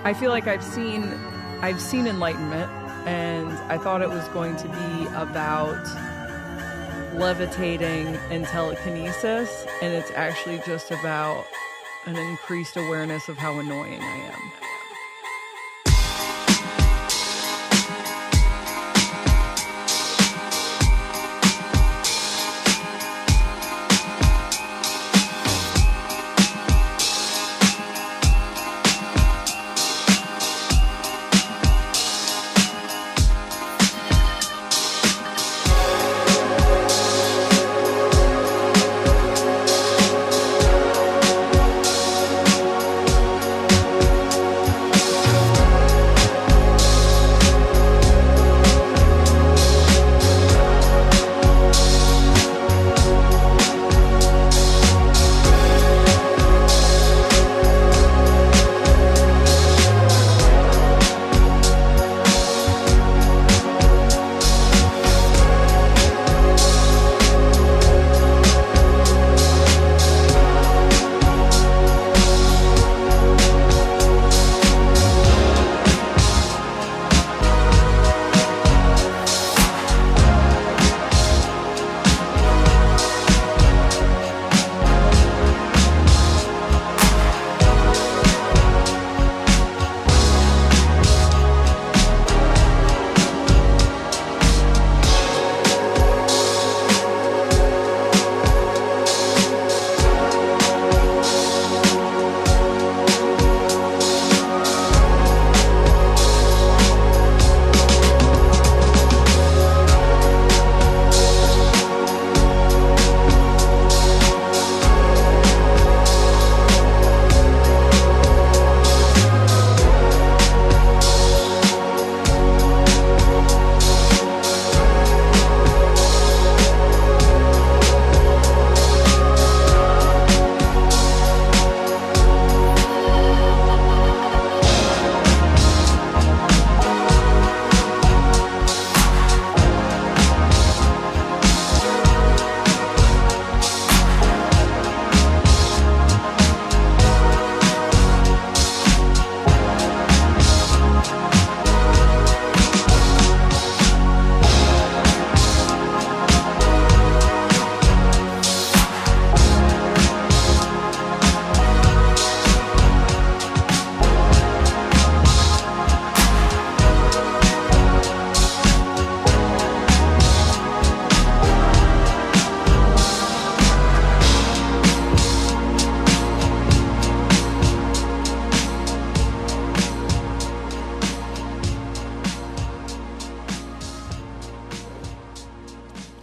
I feel like I've seen Enlightenment, and I thought it was going to be about levitating and telekinesis, and it's actually just about an increased awareness of how annoying I am.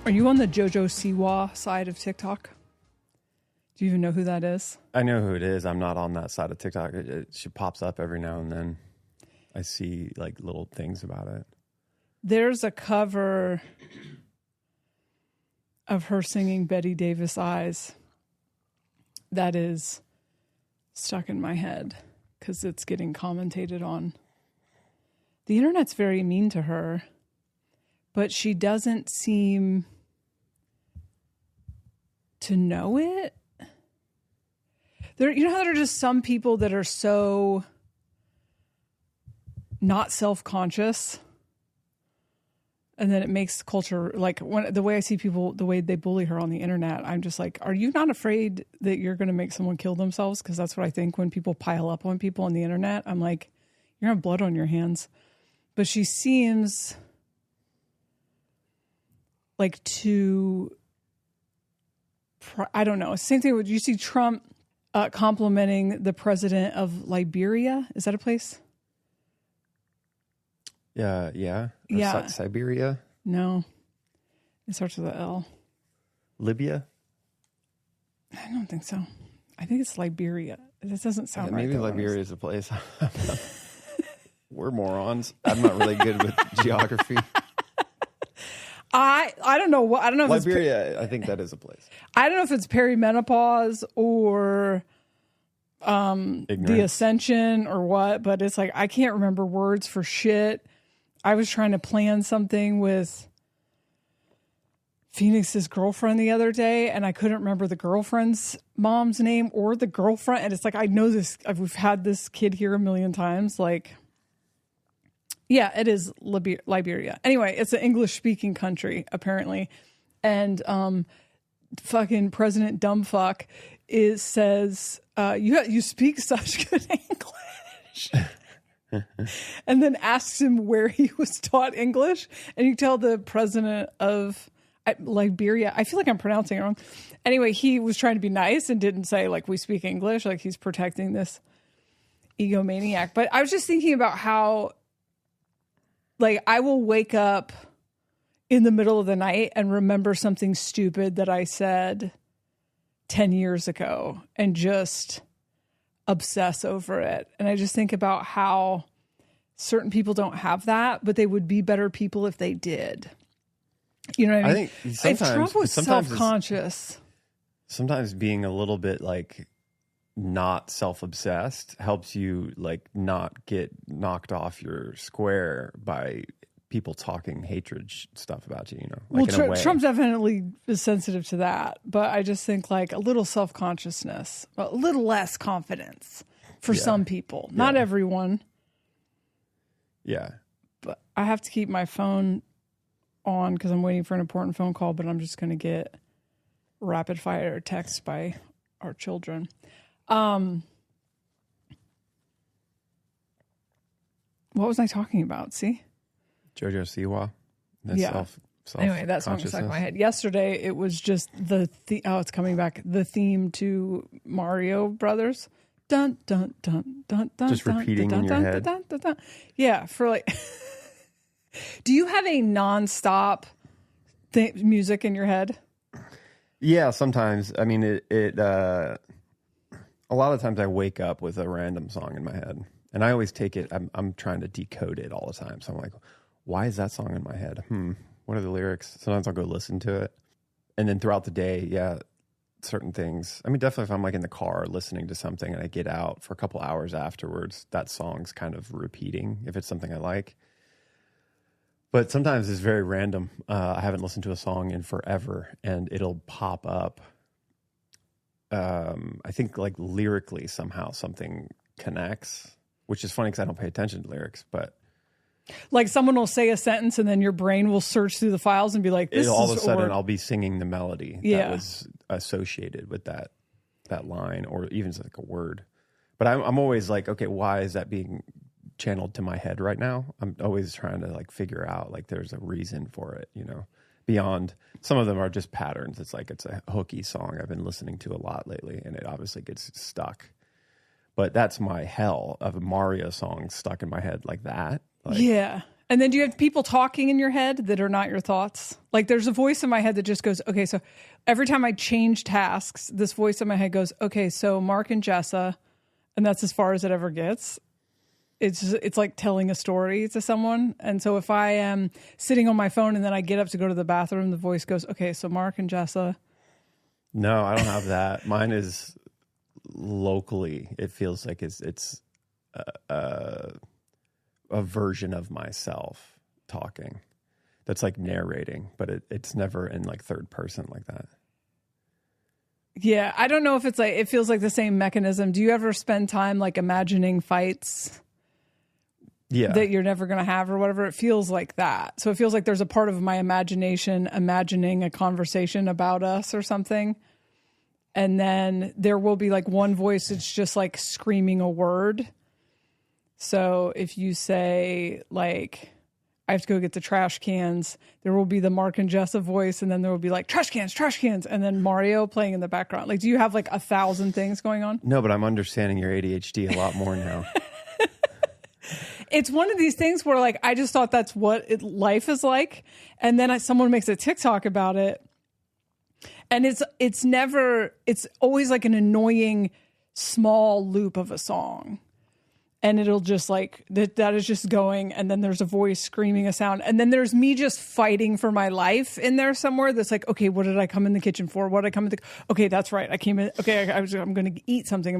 Are you on the Jojo Siwa side of TikTok? Do you even know who that is? I know who it is. I'm not on that side of TikTok. She pops up every now and then. I see like little things about it. There's a cover of her singing Betty Davis Eyes that is stuck in my head because it's getting commentated on. The internet's very mean to her, but she doesn't seem to know it. You know how there are just some people that are so not self-conscious, and then it makes culture, like the way I see people, the way they bully her on the internet, I'm just like, are you not afraid that you're going to make someone kill themselves? Because that's what I think when people pile up on people on the internet. I'm like, you're going to have blood on your hands. But she seems like I don't know. Same thing with, you see Trump complimenting the president of Liberia. Is that a place? Yeah. Siberia? No. It starts with an L. Libya? I don't think so. I think it's Liberia. This doesn't sound right. Maybe Liberia is a place. We're morons. I'm not really good with geography. I don't know what, I don't know if Liberia, I think that is a place. I don't know if it's perimenopause or the ascension or what, but it's like I can't remember words for shit. I was trying to plan something with Phoenix's girlfriend the other day, and I couldn't remember the girlfriend's mom's name or the girlfriend. And it's like, I know this, we've had this kid here a million times. Like, yeah, it is Liberia. Anyway, it's an English speaking country, apparently. And fucking President Dumbfuck says, you speak such good English. And then asks him where he was taught English. And you tell the president of Liberia, I feel like I'm pronouncing it wrong. Anyway, he was trying to be nice and didn't say, like, we speak English. Like, he's protecting this egomaniac. But I was just thinking about how, like, I will wake up in the middle of the night and remember something stupid that I said 10 years ago and just obsess over it. And I just think about how certain people don't have that, but they would be better people if they did. You know what I mean? I think if Trump was self-conscious. Sometimes being a little bit like not self-obsessed helps you like not get knocked off your square by people talking hatred stuff about you, you know? Like, well, in a way. Trump definitely is sensitive to that, but I just think like a little self-consciousness, a little less confidence for some people, not everyone. Yeah. But I have to keep my phone on because I'm waiting for an important phone call, but I'm just going to get rapid fire text by our children. What was I talking about? See? Jojo Siwa. Anyway, that song stuck in my head. Yesterday, it was just it's coming back. The theme to Mario Brothers. Dun, dun, dun, dun, dun, just dun, repeating dun, in your dun, head. Dun, dun, dun, dun. Yeah, for like... Do you have a nonstop music in your head? Yeah, sometimes. I mean, a lot of times I wake up with a random song in my head, and I always take it. I'm trying to decode it all the time. So I'm like, why is that song in my head? What are the lyrics? Sometimes I'll go listen to it, and then throughout the day, certain things. I mean, definitely if I'm like in the car listening to something and I get out for a couple hours afterwards, that song's kind of repeating if it's something I like. But sometimes it's very random. I haven't listened to a song in forever, and it'll pop up. I think like lyrically somehow something connects, which is funny because I don't pay attention to lyrics. But like someone will say a sentence, and then your brain will search through the files and be like, "This all is of a sudden I'll be singing the melody Yeah. that was associated with that line, or even like a word." But I'm always like, okay, why is that being channeled to my head right now? I'm always trying to like figure out like there's a reason for it, you know, beyond some of them are just patterns. It's like it's a hooky song I've been listening to a lot lately, and it obviously gets stuck. But that's my hell of a Mario song stuck in my head like that. Like, yeah. And then do you have people talking in your head that are not your thoughts? Like there's a voice in my head that just goes, okay, so every time I change tasks, this voice in my head goes, okay, so Mark and Jessa, and that's as far as it ever gets. It's like telling a story to someone. And so if I am sitting on my phone and then I get up to go to the bathroom, the voice goes, okay, so Mark and Jessa. No, I don't have that. Mine is locally. It feels like it's a version of myself talking that's like narrating, but it's never in like third person like that. Yeah, I don't know if it's like, it feels like the same mechanism. Do you ever spend time like imagining fights? Yeah. That you're never going to have or whatever? It feels like that. So it feels like there's a part of my imagination imagining a conversation about us or something. And then there will be like one voice that's just like screaming a word. So if you say like, I have to go get the trash cans, there will be the Mark and Jessa voice, and then there will be like trash cans, and then Mario playing in the background. Like, do you have like 1,000 things going on? No, but I'm understanding your ADHD a lot more now. It's one of these things where like I just thought that's what life is like, and then someone makes a TikTok about it, and it's always like an annoying small loop of a song, and it'll just like that is just going, and then there's a voice screaming a sound, and then there's me just fighting for my life in there somewhere. That's like, okay, what did I come in the kitchen for? What did I come in the? Okay, that's right, I came in. Okay, I'm going to eat something.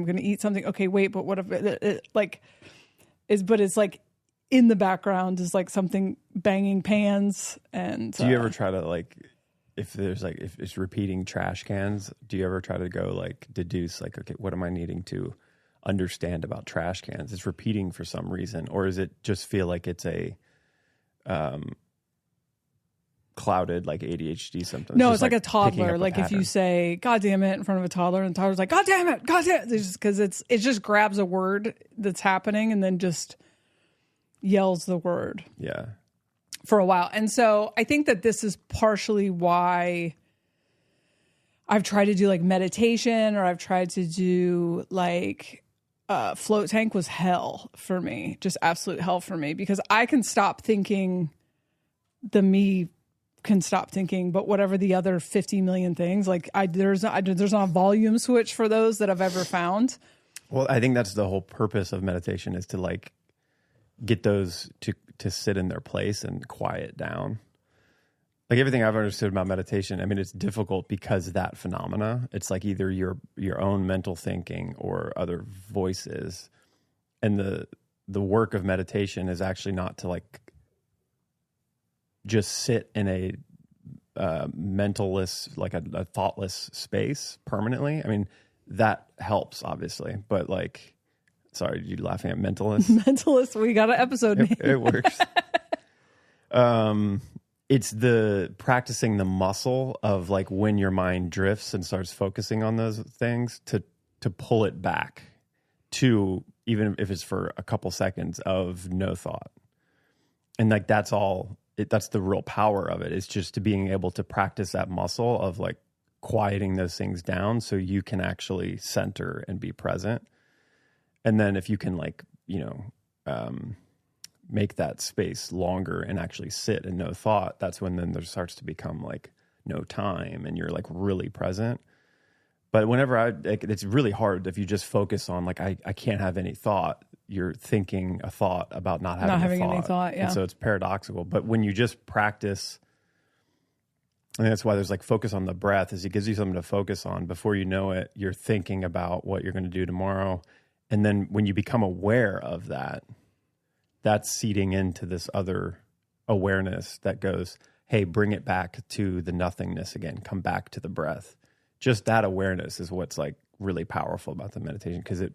Okay, wait, but what if like. But it's like in the background is like something banging pans. And do you ever try to like if it's repeating trash cans, do you ever try to go like deduce like, okay, what am I needing to understand about trash cans? It's repeating for some reason, or is it just feel like it's a clouded like ADHD symptoms? No, it's like a toddler. Like if you say "God damn it" in front of a toddler, and the toddler's like "God damn it, God damn it," because it just grabs a word that's happening and then just yells the word. Yeah. For a while. And so I think that this is partially why I've tried to do like meditation, or I've tried to do like float tank was hell for me, just absolute hell for me, because I can stop thinking, the me can stop thinking, but whatever the other 50 million things, like there's not a volume switch for those that I've ever found. Well, I think that's the whole purpose of meditation, is to like get those to sit in their place and quiet down. Like everything I've understood about meditation, I mean, it's difficult because that phenomena, it's like either your own mental thinking or other voices. And the work of meditation is actually not to like just sit in a mentalist, like a thoughtless space permanently. I mean, that helps obviously, but like, sorry, you laughing at Mentaless? Mentaless, we got an episode name. It works. It's the practicing the muscle of like when your mind drifts and starts focusing on those things to pull it back to, even if it's for a couple seconds of no thought. And like that's the real power of it. It's just to being able to practice that muscle of like quieting those things down so you can actually center and be present. And then if you can like, make that space longer and actually sit in no thought, that's when then there starts to become like no time and you're like really present. But whenever it's really hard if you just focus on like, I can't have any thought. You're thinking a thought about not having any thought. Yeah. And so it's paradoxical. But when you just practice, and that's why there's like focus on the breath, is it gives you something to focus on. Before you know it, you're thinking about what you're going to do tomorrow. And then when you become aware of that, that's seeding into this other awareness that goes, hey, bring it back to the nothingness again. Come back to the breath. Just that awareness is what's like really powerful about the meditation, because it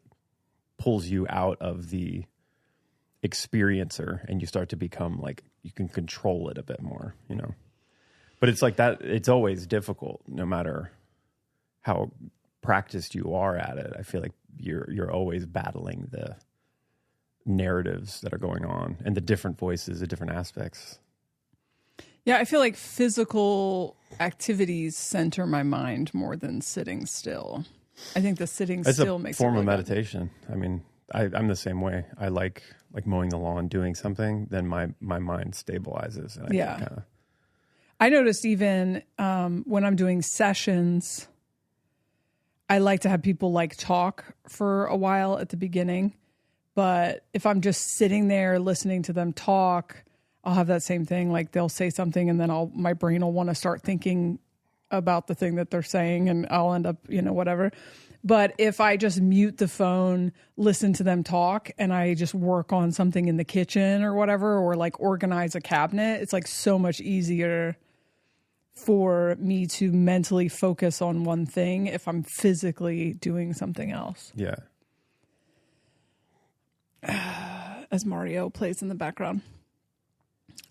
pulls you out of the experiencer and you start to become like, you can control it a bit more, But it's like that, it's always difficult no matter how practiced you are at it. I feel like you're always battling the narratives that are going on and the different voices, the different aspects. Yeah, I feel like physical activities center my mind more than sitting still. I think the sitting still makes it really form of meditation. I mean, I'm the same way. I like mowing the lawn, doing something, then my mind stabilizes. And I noticed even when I'm doing sessions, I like to have people like talk for a while at the beginning. But if I'm just sitting there listening to them talk, I'll have that same thing. Like they'll say something and then my brain will want to start thinking about the thing that they're saying, and I'll end up, whatever. But if I just mute the phone, listen to them talk, and I just work on something in the kitchen or whatever, or like organize a cabinet, it's like so much easier for me to mentally focus on one thing if I'm physically doing something else. Yeah. As Mario plays in the background.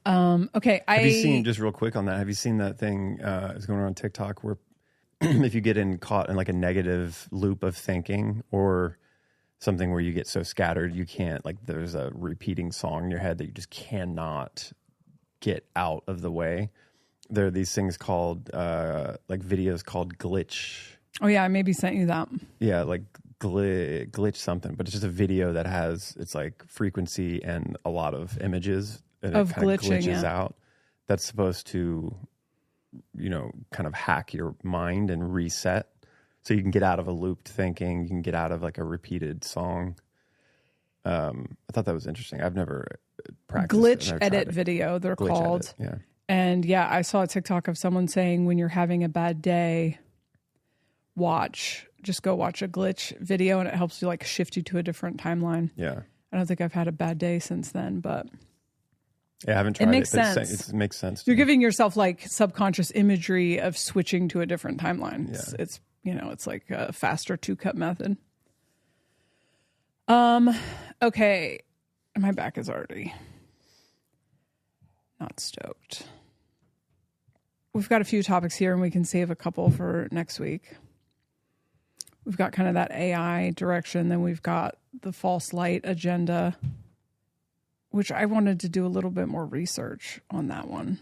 Okay. Have you seen, just real quick on that, have you seen that thing is going on TikTok where if you get caught in like a negative loop of thinking or something where you get so scattered, you can't, like there's a repeating song in your head that you just cannot get out of the way. There are these things called, like videos called glitch. Oh yeah, I maybe sent you that. Yeah, like glitch something, but it's just a video that has, it's like frequency and a lot of images and of it kind of glitching, glitches yeah. out. That's supposed to, kind of hack your mind and reset. So you can get out of a looped thinking. You can get out of like a repeated song. I thought that was interesting. I've never practiced glitch edit video, they're glitch called. Edit, yeah. And yeah, I saw a TikTok of someone saying when you're having a bad day, just go watch a glitch video and it helps you like shift you to a different timeline. Yeah. I don't think I've had a bad day since then, but Yeah, I haven't tried it. Makes but sense. It makes sense. You're giving yourself like subconscious imagery of switching to a different timeline. Yeah. It's it's like a faster 2-cut method. Okay. My back is already not stoked. We've got a few topics here and we can save a couple for next week. We've got kind of that AI direction. Then we've got the false light agenda, which I wanted to do a little bit more research on that one.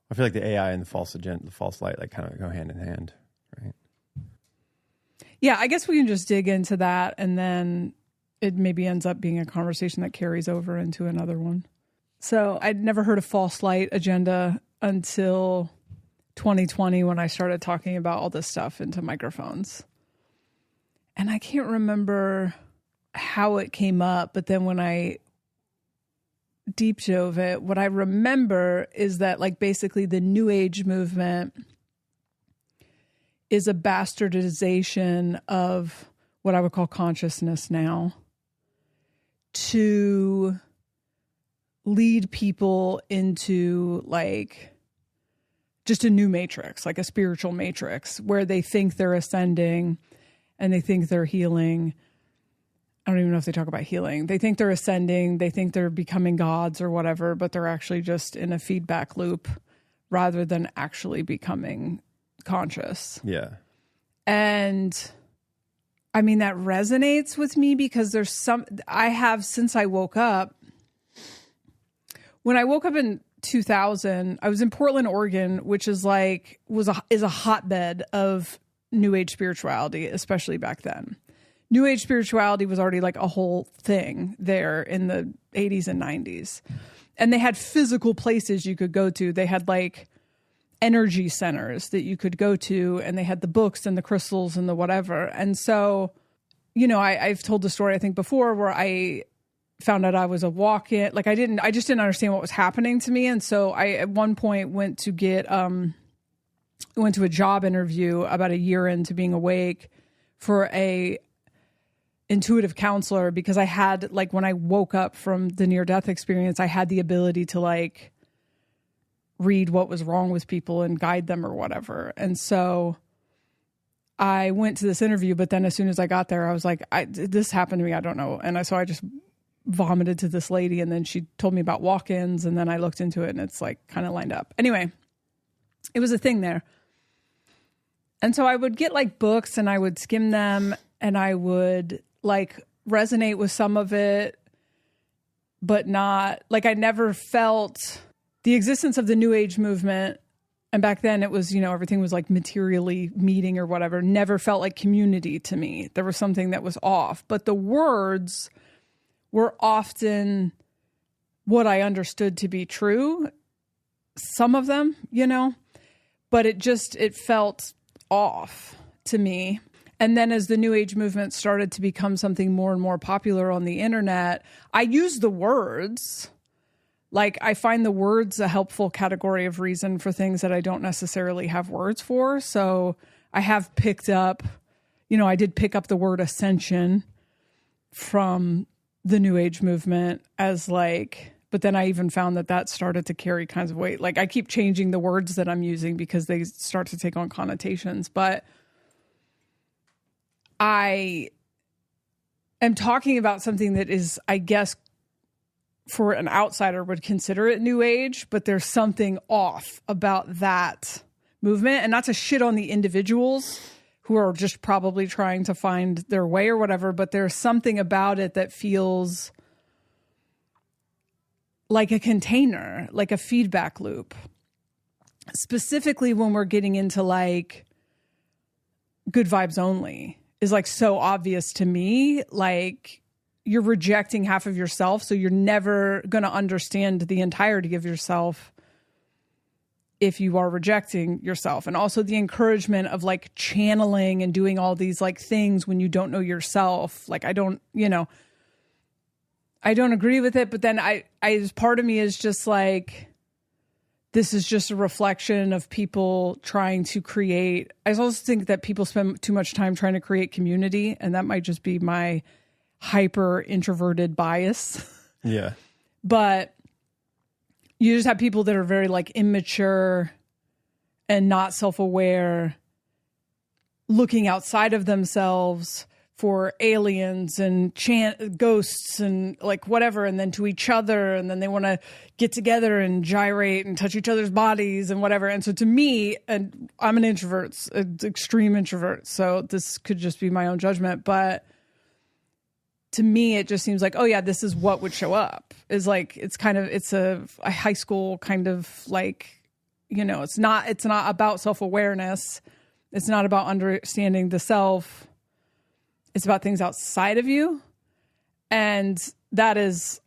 I feel like the AI and the false light, like kind of go hand in hand, right? Yeah, I guess we can just dig into that and then it maybe ends up being a conversation that carries over into another one. So I'd never heard of false light agenda until 2020 when I started talking about all this stuff into microphones. And I can't remember how it came up, but then when I deep dove it, what I remember is that like basically the New Age movement is a bastardization of what I would call consciousness now to lead people into like just a new matrix, like a spiritual matrix where they think they're ascending and they think they're healing. I don't even know if they talk about healing. They think they're ascending. They think they're becoming gods or whatever, but they're actually just in a feedback loop rather than actually becoming conscious. Yeah. And I mean, that resonates with me because since I woke up, when I woke up in 2000, I was in Portland, Oregon, which is a hotbed of New Age spirituality, especially back then. New Age spirituality was already like a whole thing there in the 80s and 90s. And they had physical places you could go to. They had like energy centers that you could go to, and they had the books and the crystals and the whatever. And so, I've told the story, I think before, where I found out I was a walk-in. Like I just didn't understand what was happening to me. And so I, at one point went to a job interview about a year into being awake for a intuitive counselor, because I had like, when I woke up from the near-death experience, I had the ability to like read what was wrong with people and guide them or whatever. And so I went to this interview, but then as soon as I got there, I was like, this happened to me. I don't know. And so I just vomited to this lady, and then she told me about walk-ins, and then I looked into it and it's like kind of lined up. Anyway, it was a thing there. And so I would get like books and I would skim them and I would like resonate with some of it, but not like, I never felt the existence of the New Age movement. And back then it was, everything was like materially meeting or whatever, never felt like community to me. There was something that was off, but the words were often what I understood to be true. Some of them, but it felt off to me. And then as the New Age movement started to become something more and more popular on the internet, I use the words. Like I find the words a helpful category of reason for things that I don't necessarily have words for. So I have picked up, I did pick up the word ascension from the New Age movement as like, but then I even found that started to carry kinds of weight. Like I keep changing the words that I'm using because they start to take on connotations. But I am talking about something that is, I guess, for an outsider would consider it New Age, but there's something off about that movement. And not to shit on the individuals who are just probably trying to find their way or whatever, but there's something about it that feels like a container, like a feedback loop. Specifically when we're getting into like good vibes only is like so obvious to me. Like you're rejecting half of yourself, so you're never going to understand the entirety of yourself if you are rejecting yourself. And also the encouragement of like channeling and doing all these like things when you don't know yourself. Like I don't agree with it, but then I part of me is just like, this is just a reflection of people trying to create. I also think that people spend too much time trying to create community, and that might just be my hyper introverted bias. Yeah. But You just have people that are very like immature and not self-aware, looking outside of themselves for aliens and ghosts and like whatever, and then to each other, and then they want to get together and gyrate and touch each other's bodies and whatever. And so to me, and I'm an introvert, an extreme introvert, so this could just be my own judgment, but to me it just seems like, oh yeah, this is what would show up, is like, it's a high school kind of like, you know, it's not about self-awareness, it's not about understanding the self. It's about things outside of you. And that is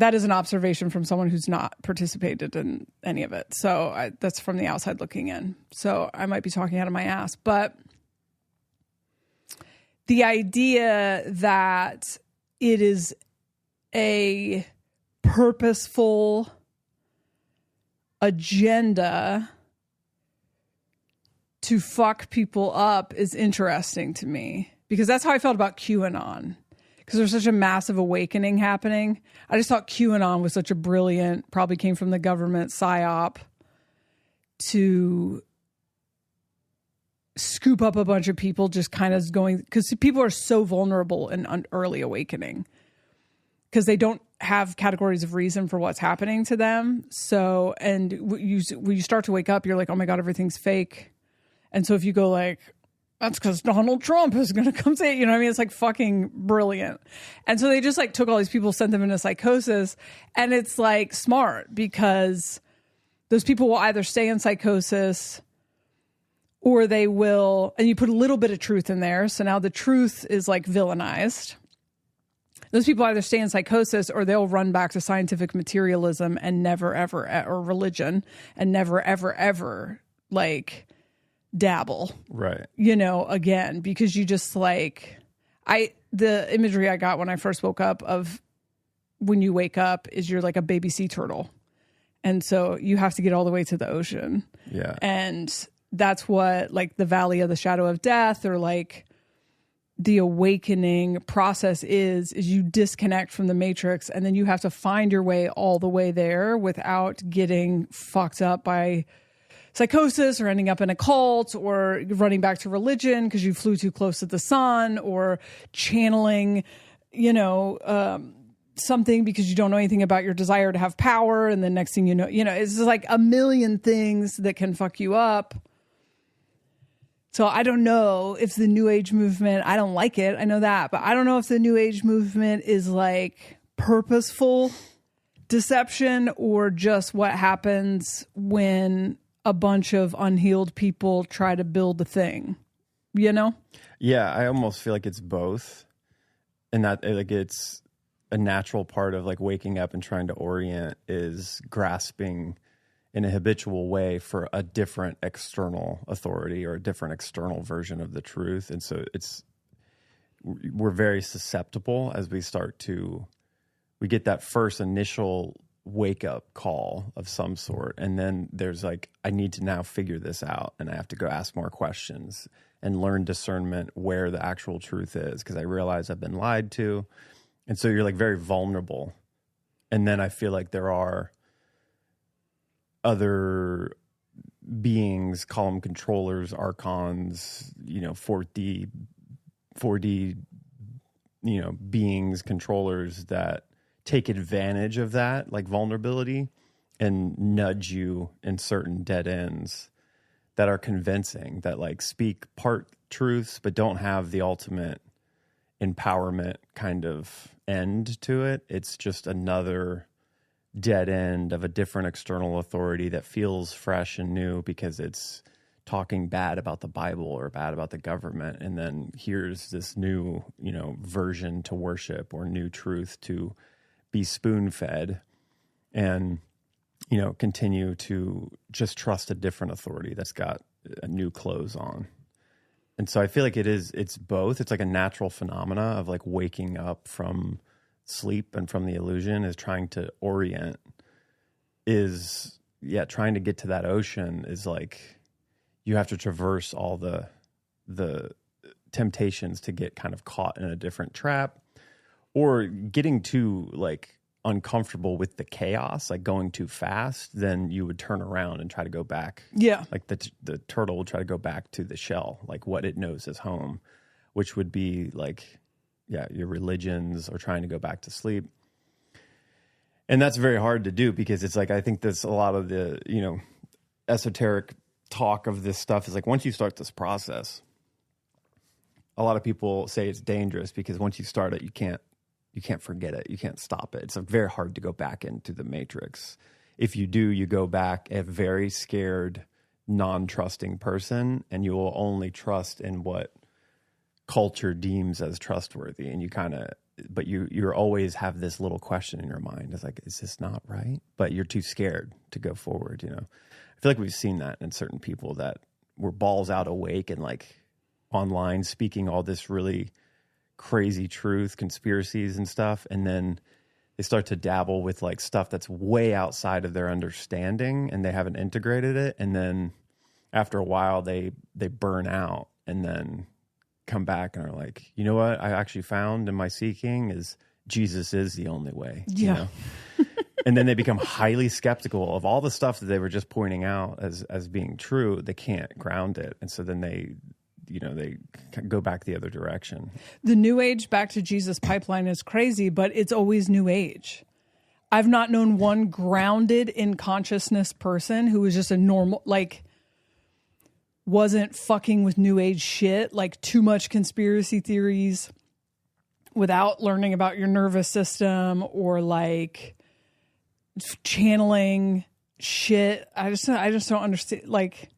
an observation from someone who's not participated in any of it. So that's from the outside looking in. So I might be talking out of my ass. But the idea that it is a purposeful agenda to fuck people up is interesting to me. Because that's how I felt about QAnon. Because there's such a massive awakening happening. I just thought QAnon was such a brilliant, probably came from the government psyop to scoop up a bunch of people just kind of going, because people are so vulnerable in early awakening. Because they don't have categories of reason for what's happening to them. So, and when you start to wake up, you're like, oh my God, everything's fake. And so if you go like, that's because Donald Trump is going to come say it. You know what I mean? It's like fucking brilliant. And so they just like took all these people, sent them into psychosis. And it's like smart, because those people will either stay in psychosis or they will, and you put a little bit of truth in there. So now the truth is like villainized. Those people either stay in psychosis or they'll run back to scientific materialism and never, ever, or religion, and never, ever, ever like dabble, right? You know, again, because you just like, the imagery I got when I first woke up of when you wake up is you're like a baby sea turtle, and so you have to get all the way to the ocean. Yeah. And that's what like the valley of the shadow of death, or like the awakening process is you disconnect from the matrix, and then you have to find your way all the way there without getting fucked up by psychosis or ending up in a cult or running back to religion because you flew too close to the sun, or channeling, you know, something because you don't know anything about your desire to have power. And the next thing you know, it's just like a million things that can fuck you up. So I don't know if the New Age movement, I don't like it, I know that, but I don't know if the New Age movement is like purposeful deception or just what happens when a bunch of unhealed people try to build a thing, you know? Yeah, I almost feel like it's both. And that like it's a natural part of like waking up and trying to orient is grasping in a habitual way for a different external authority or a different external version of the truth. And so we're very susceptible as we get that first initial wake up call of some sort. And then there's like, I need to now figure this out, and I have to go ask more questions and learn discernment where the actual truth is, because I realize I've been lied to. And so you're like very vulnerable. And then I feel like there are other beings, call them controllers, archons, 4D, beings, controllers that take advantage of that, like vulnerability, and nudge you in certain dead ends that are convincing, that like speak part truths, but don't have the ultimate empowerment kind of end to it. It's just another dead end of a different external authority that feels fresh and new because it's talking bad about the Bible or bad about the government. And then here's this new, version to worship or new truth to be spoon-fed and, continue to just trust a different authority that's got new clothes on. And so I feel like it's both. It's like a natural phenomena of like waking up from sleep and from the illusion is trying to orient trying to get to that ocean is like, you have to traverse all the temptations to get kind of caught in a different trap, or getting too like uncomfortable with the chaos, like going too fast, then you would turn around and try to go back. Yeah. Like the turtle would try to go back to the shell, like what it knows as home, which would be like, yeah, your religions, or trying to go back to sleep. And that's very hard to do, because it's like, I think that's a lot of the, esoteric talk of this stuff is like, once you start this process, a lot of people say it's dangerous because once you start it, you can't forget it. You can't stop it. It's very hard to go back into the matrix. If you do, you go back a very scared, non-trusting person, and you will only trust in what culture deems as trustworthy. And but you're always have this little question in your mind. It's like, is this not right? But you're too scared to go forward, I feel like we've seen that in certain people that were balls out awake and like online speaking all this really crazy truth, conspiracies and stuff, and then they start to dabble with like stuff that's way outside of their understanding, and they haven't integrated it, and then after a while they burn out, and then come back and are like, you know what I actually found in my seeking is Jesus is the only way. Yeah. And then they become highly skeptical of all the stuff that they were just pointing out as being true. They can't ground it, and so then they go back the other direction. The New Age back to Jesus pipeline is crazy, but it's always New Age. I've not known one grounded in consciousness person who was just a normal, like, wasn't fucking with New Age shit, like too much conspiracy theories without learning about your nervous system or like channeling shit. I just don't understand. Like,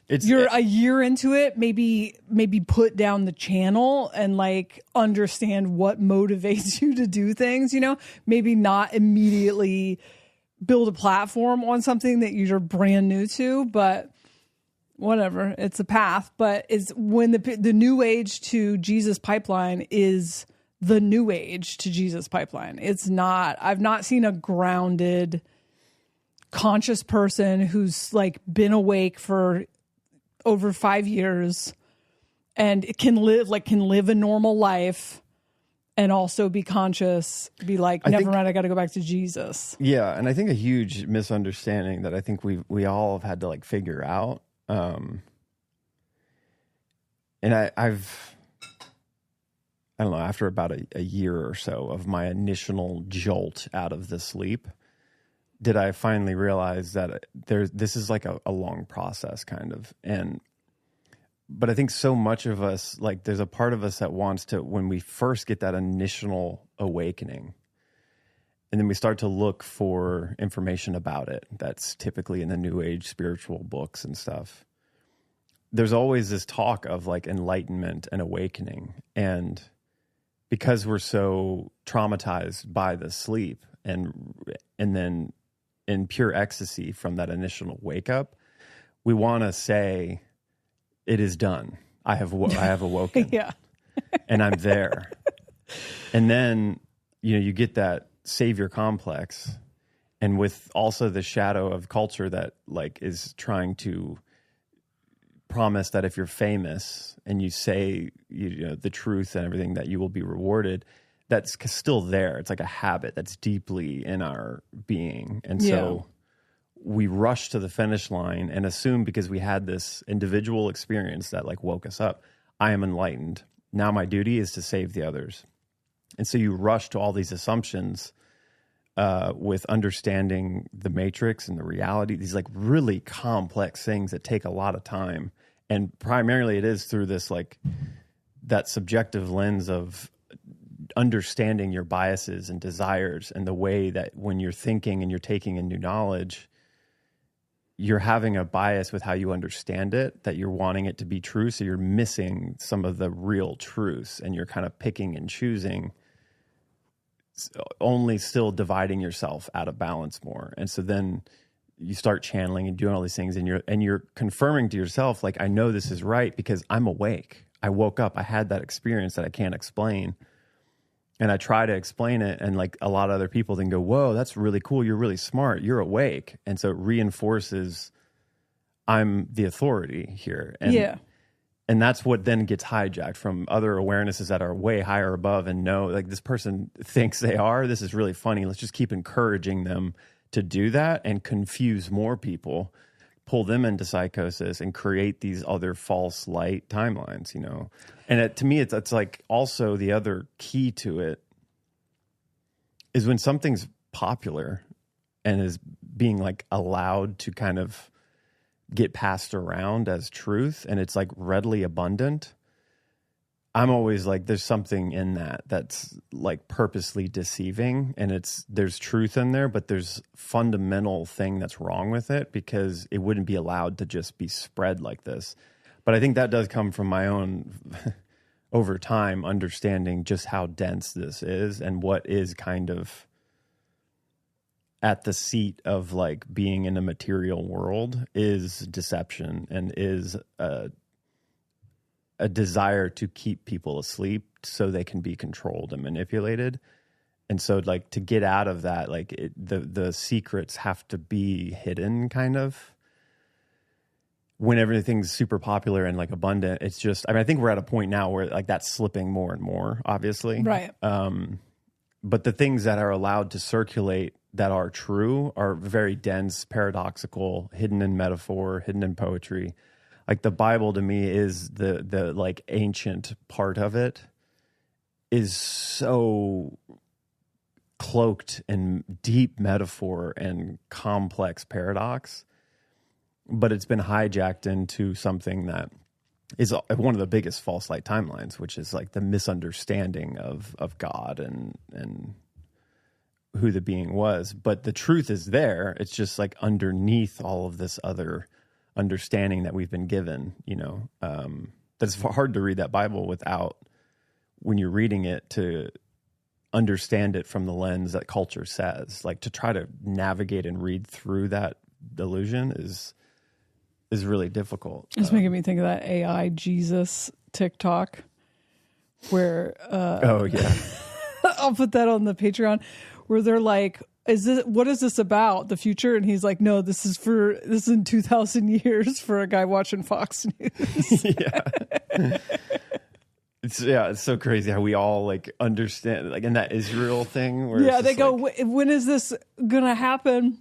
you're a year into it, maybe put down the channel and like understand what motivates you to do things, maybe not immediately build a platform on something that you're brand new to, but whatever, it's a path. But it's when the New Age to Jesus pipeline is the New Age to Jesus pipeline. It's not, I've not seen a grounded conscious person who's like been awake for over 5 years and can live a normal life and also be conscious, be like, never mind, I got to go back to Jesus. Yeah. And I think a huge misunderstanding that I think we all have had to like figure out. And I don't know, after about a year or so of my initial jolt out of the sleep, did I finally realize that this is like a long process kind of. But I think so much of us, like there's a part of us that wants to, when we first get that initial awakening, and then we start to look for information about it, that's typically in the New Age spiritual books and stuff. There's always this talk of like enlightenment and awakening. And because we're so traumatized by the sleep and then in pure ecstasy from that initial wake up, we want to say, it is done. I have awoken. Yeah. And I'm there. And then, you get that savior complex, and with also the shadow of culture that like is trying to promise that if you're famous and you say the truth and everything, that you will be rewarded. That's still there. It's like a habit that's deeply in our being. And so we rush to the finish line and assume, because we had this individual experience that like woke us up, I am enlightened. Now my duty is to save the others. And so you rush to all these assumptions with understanding the matrix and the reality, these like really complex things that take a lot of time. And primarily it is through this like that subjective lens of understanding your biases and desires, and the way that when you're thinking and you're taking in new knowledge, you're having a bias with how you understand it, that you're wanting it to be true. So you're missing some of the real truths, and you're kind of picking and choosing, only still dividing yourself out of balance more. And so then you start channeling and doing all these things, and you're confirming to yourself, like, I know this is right because I'm awake. I woke up. I had that experience that I can't explain. And I try to explain it, and like a lot of other people then go, whoa, that's really cool. You're really smart. You're awake. And so it reinforces I'm the authority here. And, And that's what then gets hijacked from other awarenesses that are way higher above and know, like, this person thinks they are. This is really funny. Let's just keep encouraging them to do that and confuse more people, pull them into psychosis, and create these other false light timelines, you know? And to me, it's like also the other key to it is when something's popular and is being like allowed to kind of get passed around as truth, and it's like readily abundant, I'm always like, there's something in that that's like purposely deceiving, and there's truth in there, but there's fundamental thing that's wrong with it because it wouldn't be allowed to just be spread like this. But I think that does come from my own over time understanding just how dense this is and what is kind of at the seat of like being in a material world is deception and is a desire to keep people asleep so they can be controlled and manipulated. And so like to get out of that, like the secrets have to be hidden kind of. When everything's super popular and like abundant, it's just, I mean, I think we're at a point now where like that's slipping more and more, obviously. Right. But the things that are allowed to circulate that are true are very dense, paradoxical, hidden in metaphor, hidden in poetry. Like the Bible to me is the like ancient part of it is so cloaked in deep metaphor and complex paradox, but it's been hijacked into something that is one of the biggest false light timelines, which is like the misunderstanding of God and who the being was. But the truth is there. It's just like underneath all of this other understanding that we've been given, you know. That's hard to read that Bible without, when you're reading it, to understand it from the lens that culture says. Like to try to navigate and read through that delusion is really difficult. It's making me think of that AI Jesus TikTok where oh yeah. I'll put that on the Patreon, where they're like, what is this about, the future? And he's like, no, this is in 2,000 years for a guy watching Fox News. Yeah. It's so crazy how we all like understand, like in that Israel thing where yeah, they go, like, when is this gonna happen?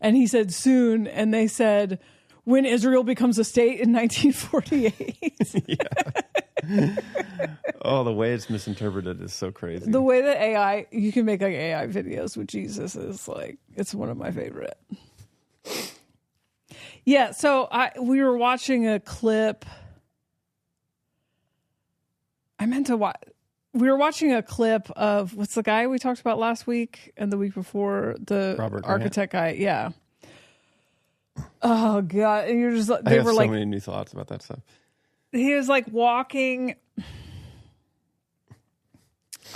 And he said soon, and they said when Israel becomes a state in 1948. Yeah. Oh, the way it's misinterpreted is so crazy. The way that you can make like AI videos with Jesus is like, it's one of my favorite. Yeah, so we were watching a clip. We were watching a clip of, what's the guy we talked about last week and the week before, the Robert architect guy. Yeah. Oh God. And you're just, I have so many new thoughts about that stuff. He was like walking,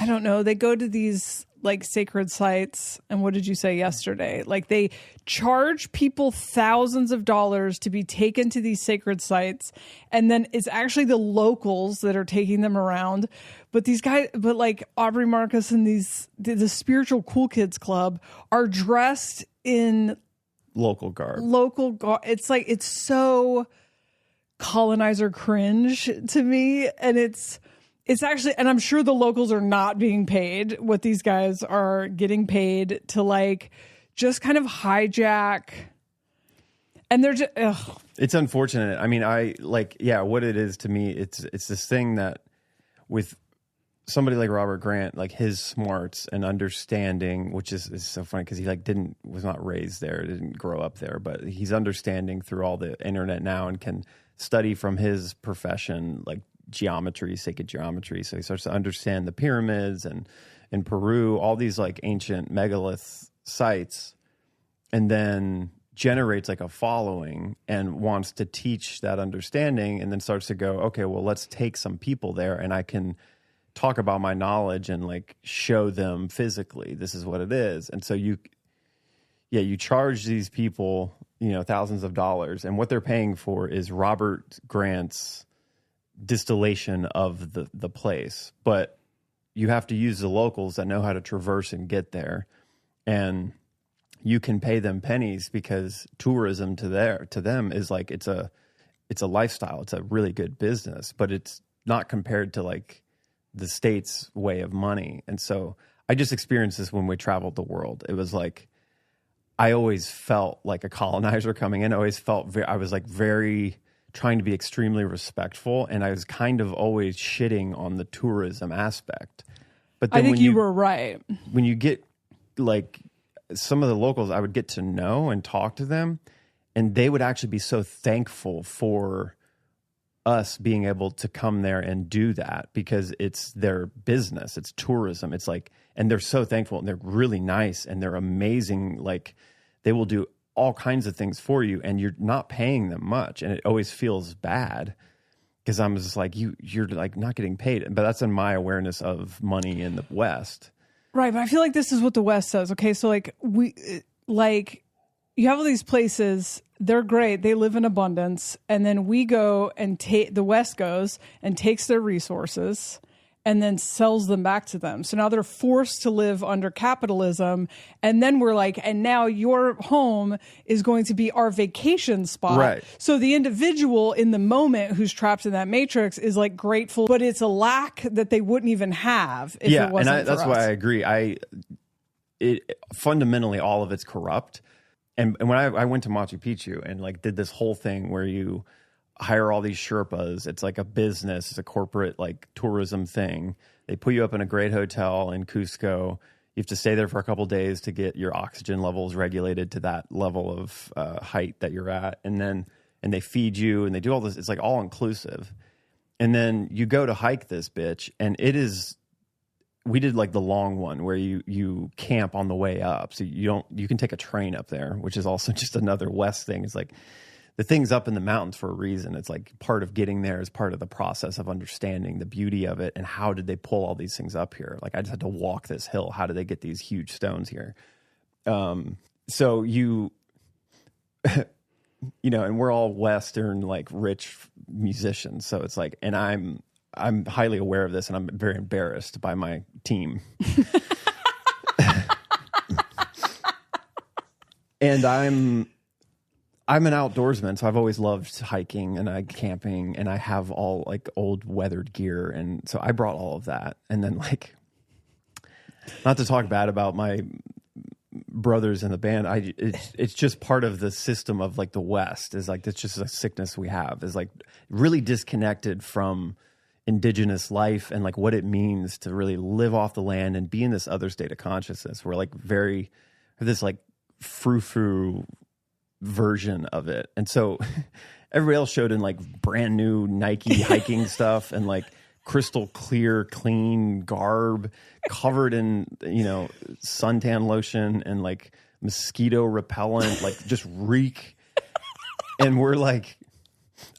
I don't know. They go to these like sacred sites. And what did you say yesterday? Like they charge people thousands of dollars to be taken to these sacred sites. And then it's actually the locals that are taking them around. But these guys, but like Aubrey Marcus and the Spiritual Cool Kids Club are dressed in local garb. It's like, it's so colonizer cringe to me. And it's actually, and I'm sure the locals are not being paid what these guys are getting paid to like just kind of hijack. And they're just, ugh. It's unfortunate. I mean, what it is to me, it's this thing that with somebody like Robert Grant, like his smarts and understanding, which is so funny because he like was not raised there, didn't grow up there, but he's understanding through all the internet now and can study from his profession, like geometry, sacred geometry. So he starts to understand the pyramids and in Peru, all these like ancient megalith sites, and then generates like a following and wants to teach that understanding, and then starts to go, okay, well, let's take some people there and I can talk about my knowledge and like show them physically this is what it is. And so you charge these people, you know, thousands of dollars, and what they're paying for is Robert Grant's distillation of the place. But you have to use the locals that know how to traverse and get there, and you can pay them pennies because tourism to them is like, it's a it's a lifestyle. It's a really good business, but it's not compared to like the States' way of money. And so I just experienced this when we traveled the world. It was like, I always felt like a colonizer coming in. I always felt I was like very trying to be extremely respectful. And I was kind of always shitting on the tourism aspect. But then I think you were right. When you get like some of the locals, I would get to know and talk to them, and they would actually be so thankful for us being able to come there and do that because it's their business, it's tourism. It's like, and they're so thankful and they're really nice and they're amazing. Like they will do all kinds of things for you and you're not paying them much. And it always feels bad because I'm just like, you're like not getting paid. But that's in my awareness of money in the West. Right. But I feel like this is what the West says. Okay. So like you have all these places, they're great. They live in abundance. And then we go and the West goes and takes their resources and then sells them back to them. So now they're forced to live under capitalism. And then we're like, and now your home is going to be our vacation spot. Right. So the individual in the moment who's trapped in that matrix is like grateful, but it's a lack that they wouldn't even have if it wasn't that's why I agree. Fundamentally, all of it's corrupt. And when I went to Machu Picchu and like did this whole thing where you hire all these Sherpas, it's like a business, it's a corporate like tourism thing. They put you up in a great hotel in Cusco. You have to stay there for a couple of days to get your oxygen levels regulated to that level of height that you're at. And they feed you and they do all this. It's like all inclusive. And then you go to hike this bitch and we did like the long one where you camp on the way up. So you can take a train up there, which is also just another West thing. It's like the thing's up in the mountains for a reason. It's like part of getting there is part of the process of understanding the beauty of it and how did they pull all these things up here? Like I just had to walk this hill. How did they get these huge stones here? So you know, and we're all Western, like rich musicians. So it's like, and I'm highly aware of this and I'm very embarrassed by my team. And I'm an outdoorsman, so I've always loved hiking and camping, and I have all like old weathered gear, and so I brought all of that. And then like, not to talk bad about my brothers in the band, it's just part of the system of like the West is like it's just a sickness we have is like really disconnected from indigenous life and like what it means to really live off the land and be in this other state of consciousness. We're like this like frou-frou version of it. And so everybody else showed in like brand new Nike hiking stuff and like crystal clear, clean garb covered in, you know, suntan lotion and like mosquito repellent, like just reek. And we're like,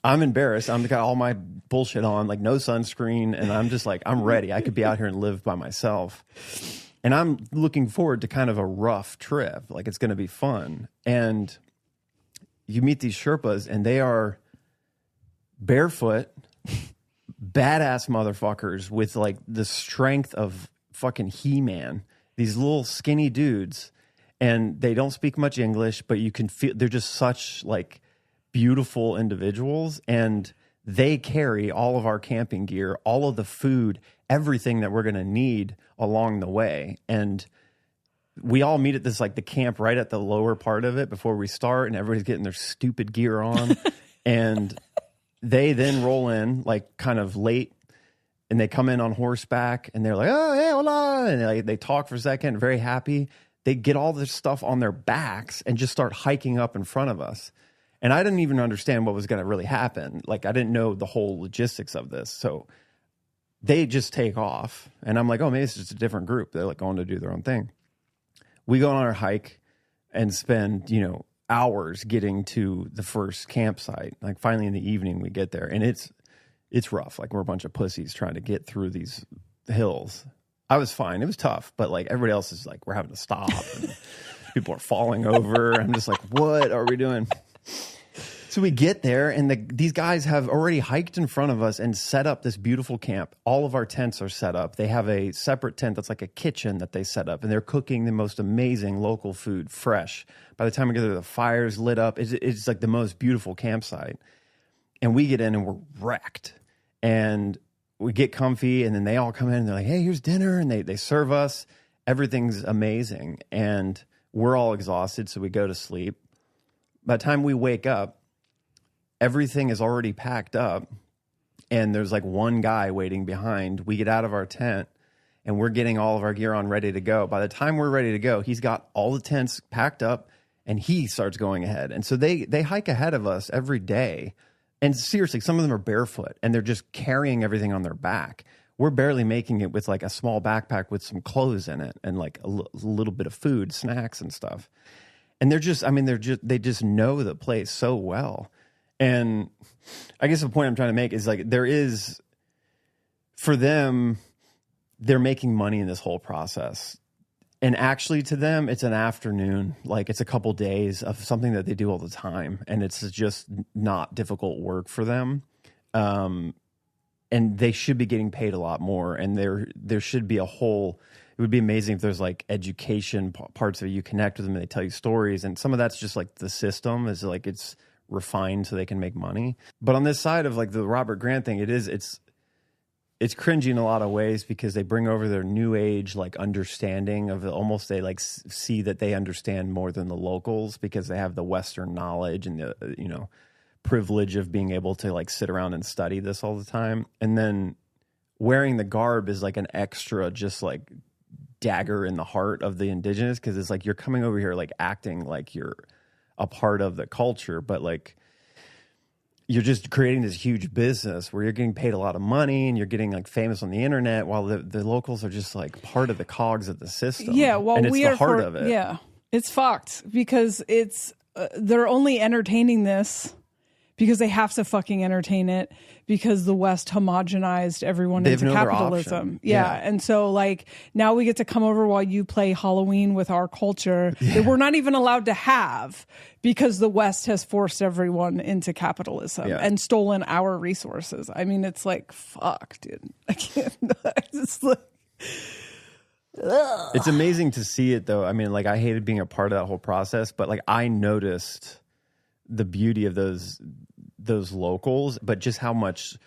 I'm embarrassed. I'm got all my bullshit on, like no sunscreen. And I'm just like, I'm ready. I could be out here and live by myself. And I'm looking forward to kind of a rough trip. Like it's going to be fun. And you meet these Sherpas and they are barefoot, badass motherfuckers with like the strength of fucking He-Man. These little skinny dudes, and they don't speak much English, but you can feel they're just such like beautiful individuals, and they carry all of our camping gear, all of the food, everything that we're going to need along the way. And we all meet at this, like the camp right at the lower part of it before we start, and everybody's getting their stupid gear on. And they then roll in like kind of late, and they come in on horseback and they're like, oh, hey, hola. And they talk for a second, very happy. They get all this stuff on their backs and just start hiking up in front of us. And I didn't even understand what was going to really happen. Like I didn't know the whole logistics of this. So they just take off. And I'm like, oh, maybe it's just a different group. They're like going to do their own thing. We go on our hike and spend, you know, hours getting to the first campsite. Like finally in the evening we get there, and it's rough. Like we're a bunch of pussies trying to get through these hills. I was fine. It was tough, but like everybody else is like, we're having to stop and people are falling over. I'm just like, what are we doing? So we get there, and these guys have already hiked in front of us and set up this beautiful camp. All of our tents are set up. They have a separate tent that's like a kitchen that they set up, and they're cooking the most amazing local food, fresh. By the time we get there, the fire's lit up. It's like the most beautiful campsite. And we get in and we're wrecked. And we get comfy, and then they all come in and they're like, hey, here's dinner. And they serve us. Everything's amazing. And we're all exhausted, so we go to sleep. By the time we wake up, everything is already packed up. And there's like one guy waiting behind. We get out of our tent, and we're getting all of our gear on ready to go. By the time we're ready to go, he's got all the tents packed up, and he starts going ahead. And so they hike ahead of us every day. And seriously, some of them are barefoot, and they're just carrying everything on their back. We're barely making it with like a small backpack with some clothes in it and like a little bit of food, snacks and stuff. And they just know the place so well. And I guess the point I'm trying to make is like, for them, they're making money in this whole process. And actually to them, it's an afternoon, like it's a couple days of something that they do all the time. And it's just not difficult work for them. And they should be getting paid a lot more. And there should be it would be amazing if there's like education parts of it. You connect with them and they tell you stories. And some of that's just like the system is like, it's refined so they can make money. But on this side of like the Robert Grant thing, it's cringy in a lot of ways because they bring over their new age, like understanding of almost they like see that they understand more than the locals because they have the Western knowledge and the, privilege of being able to like sit around and study this all the time. And then wearing the garb is like an extra, just like dagger in the heart of the indigenous. Cause it's like, you're coming over here, like acting like you're a part of the culture, but like, you're just creating this huge business where you're getting paid a lot of money and you're getting like famous on the internet while the locals are just like part of the cogs of the system. Yeah, well, and it's the heart of it. Yeah, it's fucked because they're only entertaining this because they have to fucking entertain it because the West homogenized everyone into capitalism. Yeah. And so like now we get to come over while you play Halloween with our culture that we're not even allowed to have because the West has forced everyone into capitalism and stolen our resources. I mean, it's like, fuck, dude. I can't. It's like, it's amazing to see it though. I mean, like I hated being a part of that whole process, but like I noticed the beauty of those locals, but just how much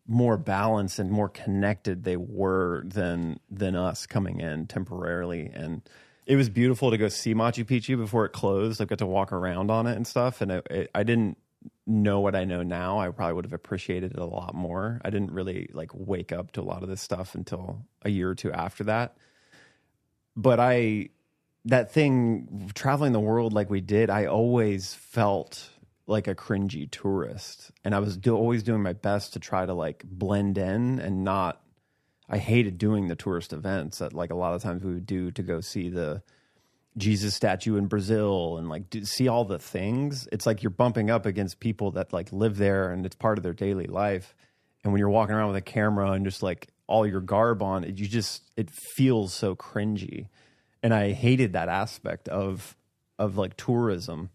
more balanced and more connected they were than us coming in temporarily. And it was beautiful to go see Machu Picchu before it closed. I got to walk around on it and stuff. And I didn't know what I know now. I probably would have appreciated it a lot more. I didn't really like wake up to a lot of this stuff until a year or two after that. But that thing, traveling the world like we did, I always felt like a cringy tourist. And I was always doing my best to try to like blend in and not, I hated doing the tourist events that like a lot of times we would do to go see the Jesus statue in Brazil and like see all the things. It's like you're bumping up against people that like live there and it's part of their daily life. And when you're walking around with a camera and just like all your garb on, it feels so cringy. And I hated that aspect of like tourism.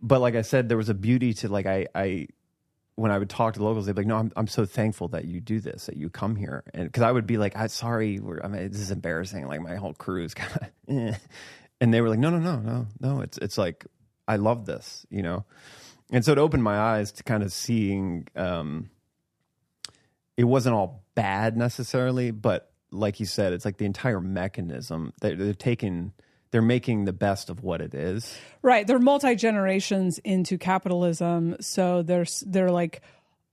But like I said, there was a beauty to like I when I would talk to the locals, they'd be like, "No, I'm so thankful that you do this, that you come here." And because I would be like, "Sorry, this is embarrassing. Like my whole crew is kind of," and they were like, "No. It's like I love this, you know." And so it opened my eyes to kind of seeing it wasn't all bad necessarily, but like you said, it's like the entire mechanism they're making the best of what it is. Right. They're multi-generations into capitalism. So they're like,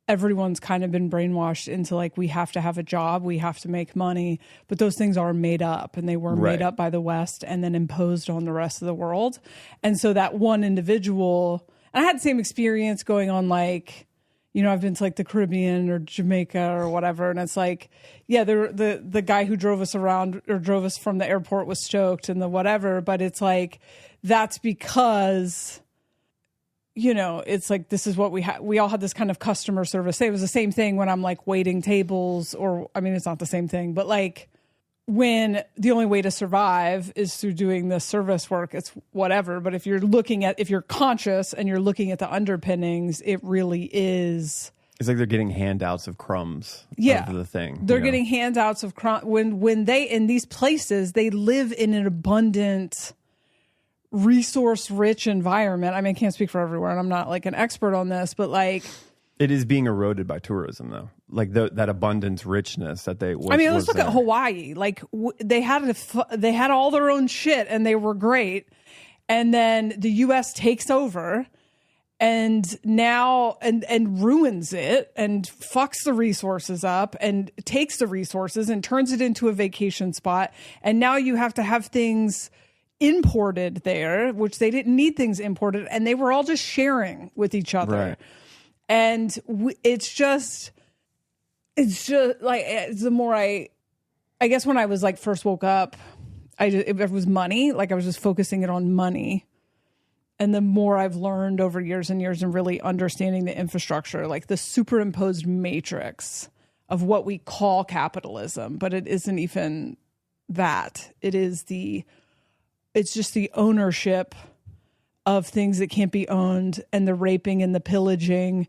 everyone's kind of been brainwashed into like, we have to have a job, we have to make money, but those things are made up and they were made up by the West and then imposed on the rest of the world. And so that one individual, and I had the same experience going on like, you know, I've been to like the Caribbean or Jamaica or whatever. And it's like, yeah, the guy who drove us around or drove us from the airport was stoked and the whatever. But it's like, that's because, you know, it's like, this is what we had. We all had this kind of customer service. It was the same thing when I'm like waiting tables or, I mean, it's not the same thing, but like when the only way to survive is through doing this service work, it's whatever. But if you're conscious and you're looking at the underpinnings, it really is. It's like they're getting handouts of crumbs. Yeah. Of the thing. They're getting handouts of crumbs. When they, in these places, they live in an abundant, resource rich environment. I mean, I can't speak for everywhere and I'm not like an expert on this, but like It is being eroded by tourism, though. Like that abundance, richness that they. Let's look at Hawaii. Like they had all their own shit, and they were great. And then the U.S. takes over, and now and ruins it, and fucks the resources up, and takes the resources and turns it into a vacation spot. And now you have to have things imported there, which they didn't need things imported, and they were all just sharing with each other. Right. And it's just like the more I guess when I was like first woke up, it was money. Like I was just focusing it on money. And the more I've learned over years and years and really understanding the infrastructure, like the superimposed matrix of what we call capitalism, but it isn't even that. It's just the ownership of things that can't be owned, and the raping and the pillaging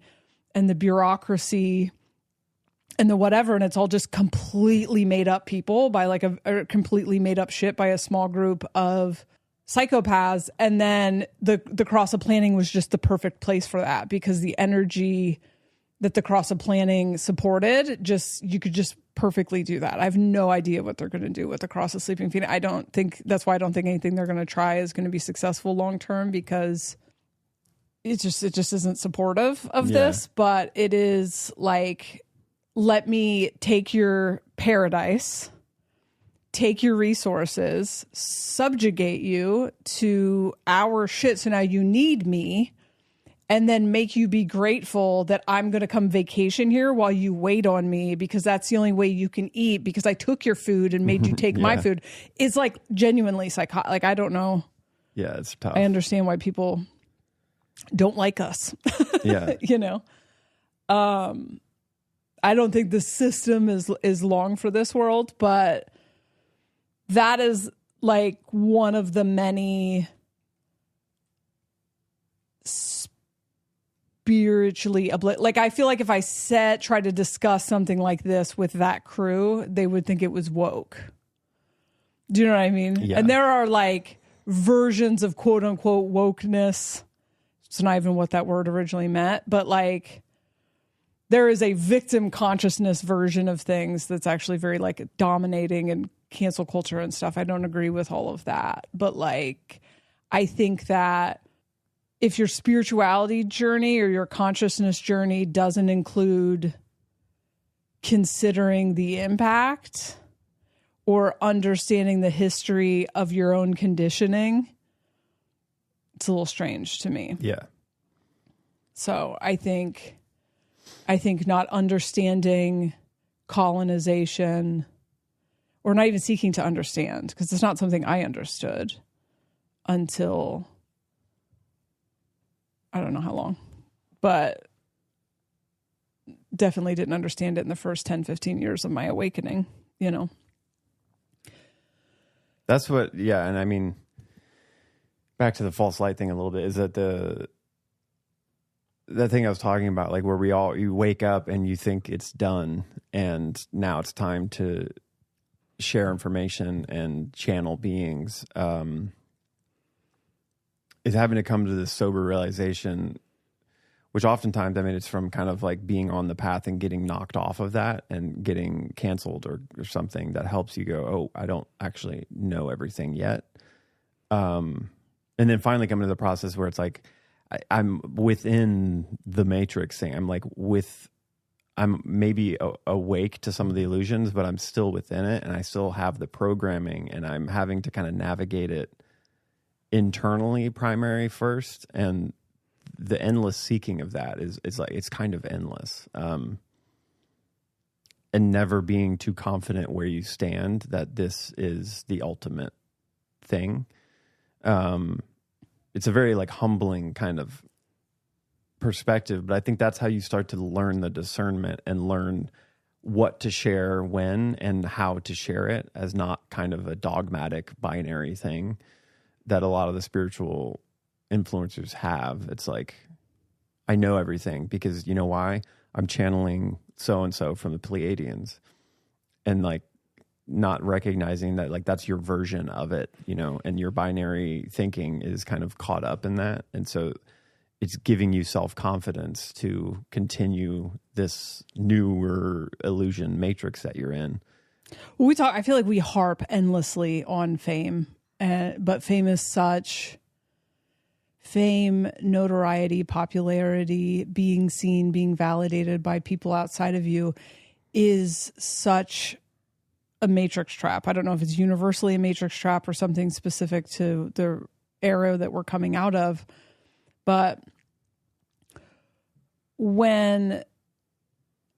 and the bureaucracy and the whatever. And it's all just completely made up people by like a completely made up shit by a small group of psychopaths. And then the cross of planning was just the perfect place for that, because the energy that the cross of planning supported, you could just perfectly do that. I have no idea what they're going to do with the cross of sleeping phoenix. That's why I don't think anything they're going to try is going to be successful long term, because it just isn't supportive of this. But it is like, let me take your paradise, take your resources, subjugate you to our shit, so now you need me, and then make you be grateful that I'm going to come vacation here while you wait on me, because that's the only way you can eat, because I took your food and made you take my food. It's like genuinely psychotic. Like, I don't know. Yeah, it's tough. I understand why people don't like us. Yeah. You know? I don't think the system is long for this world, but that is like one of the many spiritually like I feel like if I try to discuss something like this with that crew, they would think it was woke. Do you know what I mean? Yeah. And there are like versions of quote unquote wokeness. It's not even what that word originally meant, but like there is a victim consciousness version of things that's actually very like dominating and cancel culture and stuff. I don't agree with all of that, but like I think that if your spirituality journey or your consciousness journey doesn't include considering the impact or understanding the history of your own conditioning, it's a little strange to me. Yeah. So I think not understanding colonization, or not even seeking to understand, because it's not something I understood until I don't know how long, but definitely didn't understand it in the first 10, 15 years of my awakening, you know? That's what, yeah. And I mean, back to the false light thing a little bit, is that that thing I was talking about, like where you wake up and you think it's done and now it's time to share information and channel beings, is having to come to this sober realization, which oftentimes, I mean, it's from kind of like being on the path and getting knocked off of that and getting canceled or something that helps you go, oh, I don't actually know everything yet. And then finally coming to the process where it's like, I'm within the matrix thing. I'm maybe awake to some of the illusions, but I'm still within it, and I still have the programming, and I'm having to kind of navigate it internally primary first. And the endless seeking of that is like, it's kind of endless. And never being too confident where you stand that this is the ultimate thing. It's a very like humbling kind of perspective, but I think that's how you start to learn the discernment and learn what to share when and how to share it, as not kind of a dogmatic binary thing that a lot of the spiritual influencers have. It's like, I know everything because you know why? I'm channeling so-and-so from the Pleiadians, and like not recognizing that like that's your version of it, you know, and your binary thinking is kind of caught up in that. And so it's giving you self-confidence to continue this newer illusion matrix that you're in. Well, I feel like we harp endlessly on fame, but fame is fame, notoriety, popularity, being seen, being validated by people outside of you is such a matrix trap. I don't know if it's universally a matrix trap or something specific to the era that we're coming out of, but and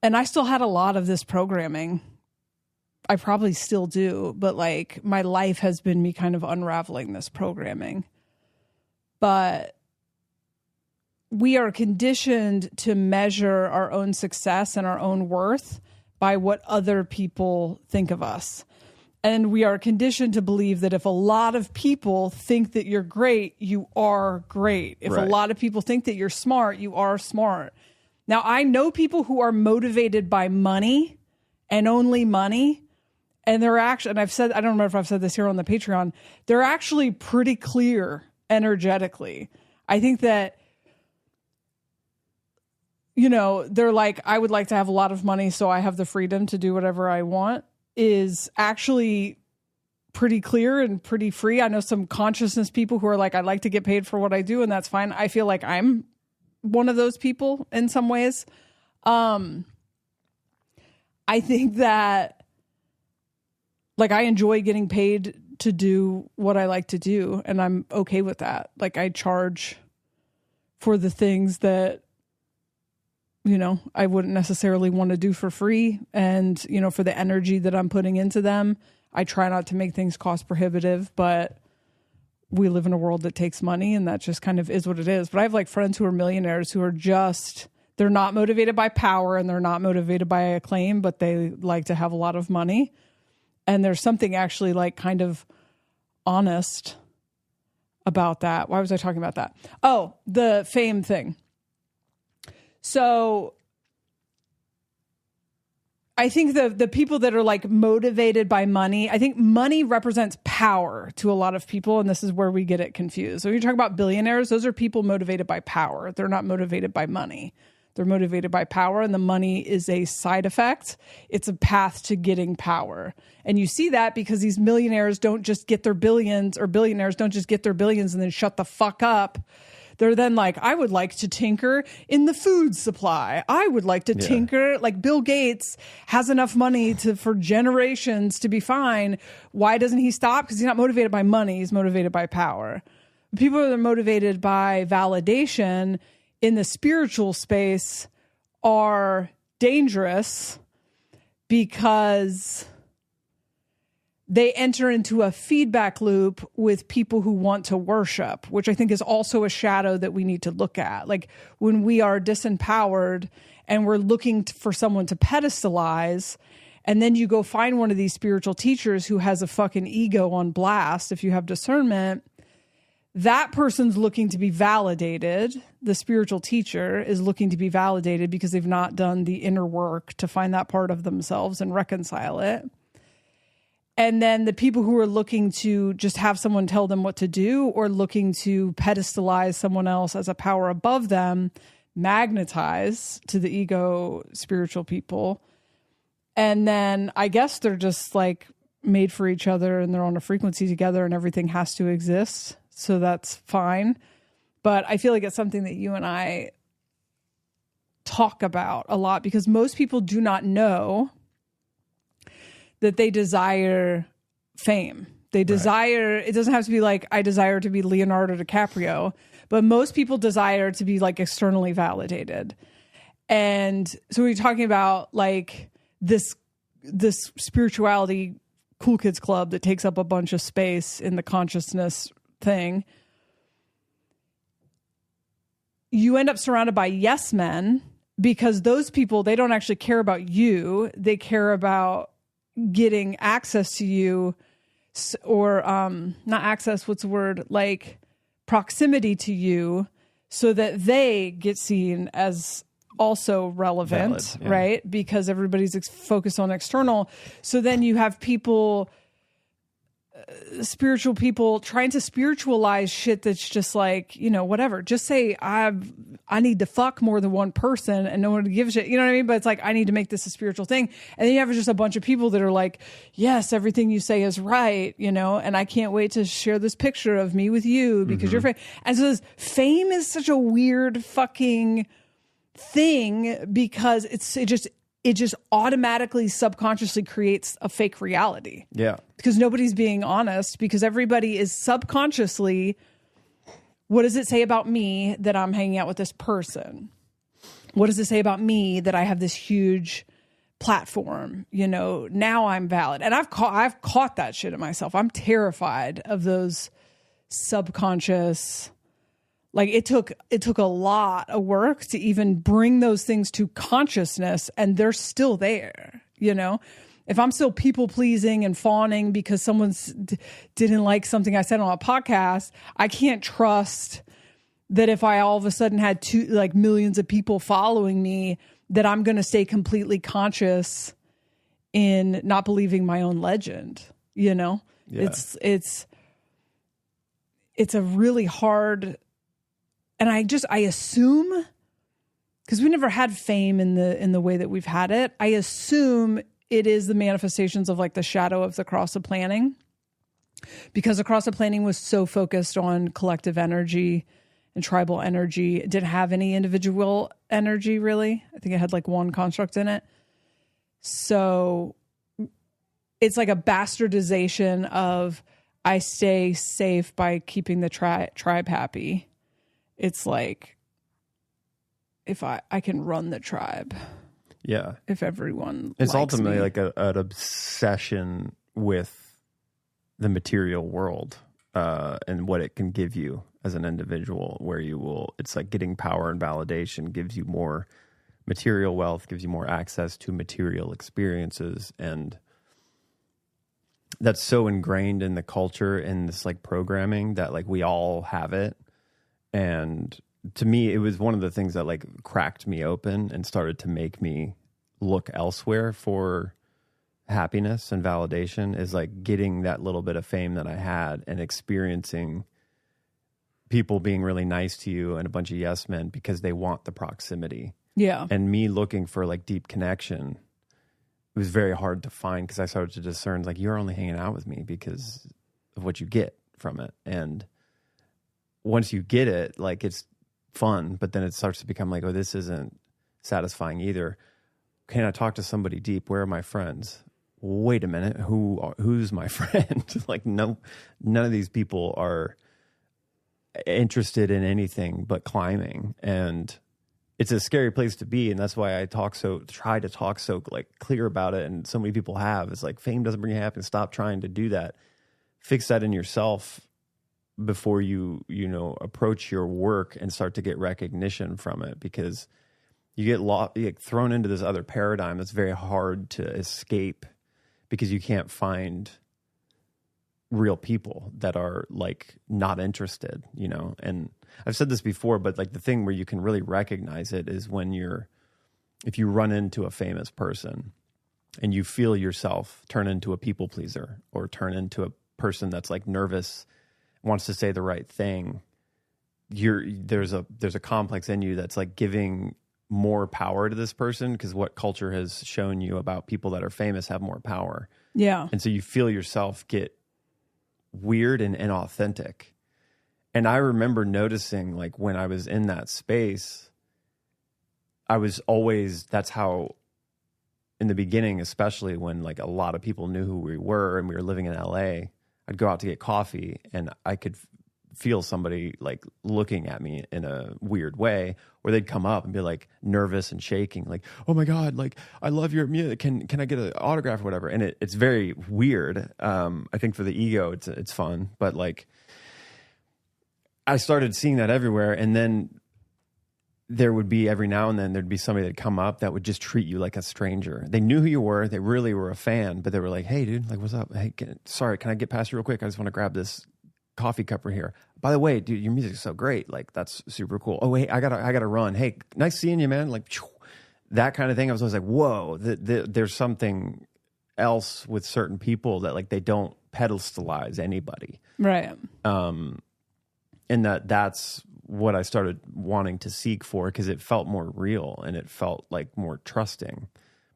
I still had a lot of this programming. I probably still do, but like my life has been me kind of unraveling this programming. But we are conditioned to measure our own success and our own worth by what other people think of us. And we are conditioned to believe that if a lot of people think that you're great, you are great. If a lot of people think that you're smart, you are smart. Now, I know people who are motivated by money and only money. And they're actually, and I don't remember if I've said this here on the Patreon, they're actually pretty clear energetically. I think that, you know, they're like, I would like to have a lot of money so I have the freedom to do whatever I want, is actually pretty clear and pretty free. I know some consciousness people who are like, I'd like to get paid for what I do, and that's fine. I feel like I'm one of those people in some ways. I think that, like, I enjoy getting paid to do what I like to do, and I'm okay with that. Like, I charge for the things that, you know, I wouldn't necessarily want to do for free. And, you know, for the energy that I'm putting into them, I try not to make things cost prohibitive, but we live in a world that takes money, and that just kind of is what it is. But I have like friends who are millionaires who are just, they're not motivated by power and they're not motivated by acclaim, but they like to have a lot of money. And there's something actually like kind of honest about that. Why was I talking about that? Oh, the fame thing. So I think the people that are like motivated by money, I think money represents power to a lot of people. And this is where we get it confused. So when you talk about billionaires, those are people motivated by power. They're not motivated by money. They're motivated by power, and the money is a side effect. It's a path to getting power. And you see that because these millionaires don't just get their billions, or billionaires don't just get their billions and then shut the fuck up. They're then like, I would like to tinker in the food supply. I would like to tinker. Like Bill Gates has enough money for generations to be fine. Why doesn't he stop? Because he's not motivated by money. He's motivated by power. People that are motivated by validation in the spiritual space are dangerous because they enter into a feedback loop with people who want to worship, which I think is also a shadow that we need to look at. Like when we are disempowered and we're looking for someone to pedestalize, and then you go find one of these spiritual teachers who has a fucking ego on blast, if you have discernment, that person's looking to be validated. The spiritual teacher is looking to be validated because they've not done the inner work to find that part of themselves and reconcile it. And then the people who are looking to just have someone tell them what to do, or looking to pedestalize someone else as a power above them, magnetize to the ego spiritual people. And then I guess they're just like made for each other and they're on a frequency together and everything has to exist. So that's fine. But I feel like it's something that you and I talk about a lot because most people do not know that they desire fame. They desire, it doesn't have to be like, I desire to be Leonardo DiCaprio, but most people desire to be like externally validated. And so we're talking about like this spirituality cool kids club that takes up a bunch of space in the consciousness thing. You end up surrounded by yes men because those people, they don't actually care about you. They care about getting access to you, or not access, what's the word, like proximity to you, so that they get seen as also relevant, valid, right? Because everybody's focused on external. So then you have people spiritual people trying to spiritualize shit that's just like, you know, whatever. Just say I need to fuck more than one person and no one gives a shit. You know what I mean? But it's like, I need to make this a spiritual thing. And then you have just a bunch of people that are like, yes, everything you say is right, you know, and I can't wait to share this picture of me with you because you're famous. And so this fame is such a weird fucking thing because it just automatically subconsciously creates a fake reality. Yeah. Because nobody's being honest, because everybody is subconsciously, what does it say about me that I'm hanging out with this person? What does it say about me that I have this huge platform? You know, now I'm valid. And I've caught that shit in myself. I'm terrified of those subconscious. Like it took a lot of work to even bring those things to consciousness, and they're still there, you know? If I'm still people pleasing and fawning because someone's didn't like something I said on a podcast, I can't trust that if I all of a sudden had millions of people following me, that I'm going to stay completely conscious in not believing my own legend, you know? Yeah. It's a really hard. And I assume, because we never had fame in the way that we've had it, I assume it is the manifestations of like the shadow of the cross of planning, because the cross of planning was so focused on collective energy and tribal energy. It didn't have any individual energy really. I think it had like one construct in it. So it's like a bastardization of I stay safe by keeping the tribe happy. It's like, if I can run the tribe. Yeah. If everyone It's likes ultimately me. like an obsession with the material world and what it can give you as an individual, where it's like getting power and validation gives you more material wealth, gives you more access to material experiences. And that's so ingrained in the culture and this like programming that like we all have it. And to me, it was one of the things that like cracked me open and started to make me look elsewhere for happiness and validation, is like getting that little bit of fame that I had and experiencing people being really nice to you and a bunch of yes men because they want the proximity. Yeah. And me looking for like deep connection, it was very hard to find because I started to discern like, you're only hanging out with me because of what you get from it. And once you get it, like it's fun, but then it starts to become like, oh, this isn't satisfying either. Can I talk to somebody deep? Where are my friends? Wait a minute, who's my friend? Like none of these people are interested in anything but climbing, and it's a scary place to be. And that's why I try to talk so like clear about it. And so many people have. It's like fame doesn't bring you happiness. Stop trying to do that. Fix that in yourself before you approach your work and start to get recognition from it, because you get thrown into this other paradigm that's very hard to escape, because you can't find real people that are like not interested, you know. And I've said this before, but like the thing where you can really recognize it is if you run into a famous person and you feel yourself turn into a people pleaser or turn into a person that's like nervous, wants to say the right thing, there's a complex in you that's like giving more power to this person, because what culture has shown you about people that are famous have more power. Yeah. And so you feel yourself get weird and inauthentic. And I remember noticing like when I was in that space, that's how in the beginning, especially when like a lot of people knew who we were and we were living in LA, I'd go out to get coffee and I could feel somebody like looking at me in a weird way, or they'd come up and be like nervous and shaking, like, oh my God, like I love your music. Can I get an autograph or whatever? And it's very weird. I think for the ego, it's fun, but like I started seeing that everywhere. And then there would be every now and then there'd be somebody that'd come up that would just treat you like a stranger. They knew who you were. They really were a fan, but they were like, hey dude, like what's up? Hey, sorry, can I get past you real quick? I just want to grab this coffee cup right here. By the way, dude, your music's so great. Like that's super cool. Oh wait, I gotta run. Hey, nice seeing you, man. Like that kind of thing. I was always like, whoa, there's something else with certain people that like they don't pedestalize anybody. Right. And that's what I started wanting to seek for, because it felt more real and it felt like more trusting.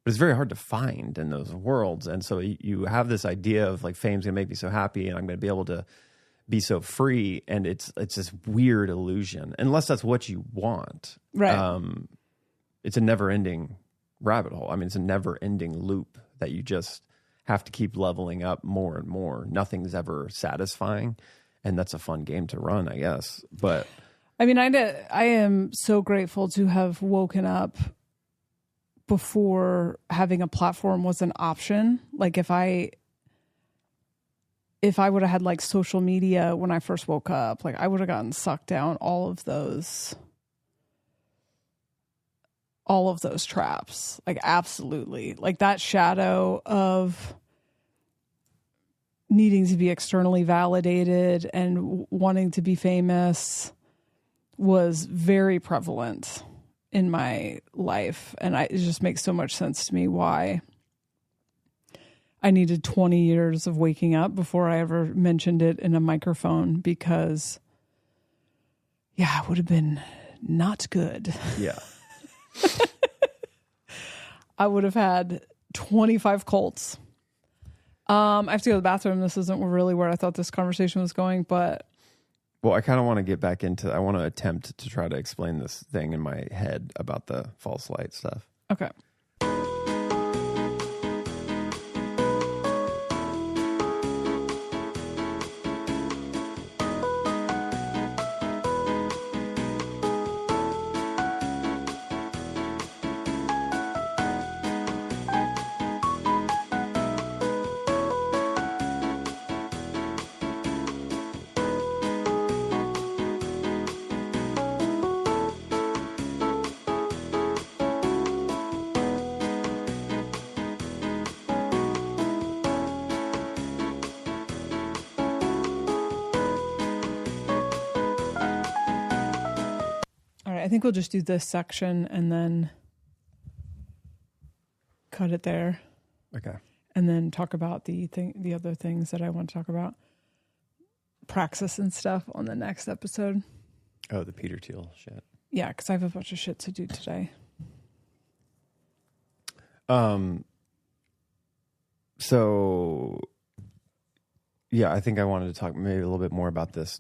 But it's very hard to find in those worlds. And so you have this idea of like, fame's gonna make me so happy and I'm gonna be able to be so free. And it's this weird illusion, unless that's what you want. Right. It's a never ending rabbit hole. I mean, it's a never ending loop that you just have to keep leveling up more and more. Nothing's ever satisfying. And that's a fun game to run, I guess. But I mean, I am so grateful to have woken up before having a platform was an option. Like if I would have had like social media when I first woke up, like I would have gotten sucked down all of those traps. Like absolutely. Like that shadow of needing to be externally validated and wanting to be famous was very prevalent in my life. And it just makes so much sense to me why I needed 20 years of waking up before I ever mentioned it in a microphone, because yeah, it would have been not good. yeah. I would have had 25 cults. I have to go to the bathroom. This isn't really where I thought this conversation was going, but... Well, I kind of want to get back into... I want to attempt to try to explain this thing in my head about the false light stuff. Okay. I think we'll just do this section and then cut it there. Okay. And then talk about the other things that I want to talk about. Praxis and stuff on the next episode. Oh, the Peter Thiel shit. Yeah, because I have a bunch of shit to do today. So yeah, I think I wanted to talk maybe a little bit more about this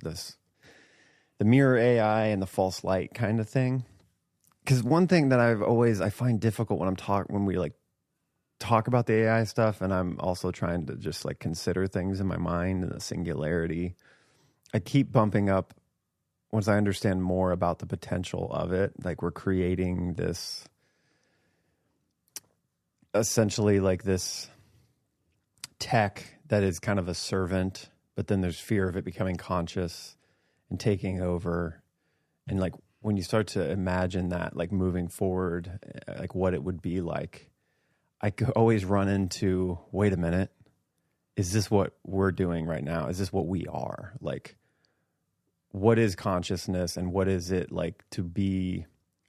the mirror AI and the false light kind of thing. Because one thing that I find difficult when we like talk about the AI stuff, and I'm also trying to just like consider things in my mind and the singularity, I keep bumping up once I understand more about the potential of it. Like we're creating this, essentially like this tech that is kind of a servant, but then there's fear of it becoming conscious and taking over. And like when you start to imagine that like moving forward, like what it would be like, I could always run into, wait a minute, is this what we're doing right now? Is this what we are? Like, what is consciousness and what is it like to be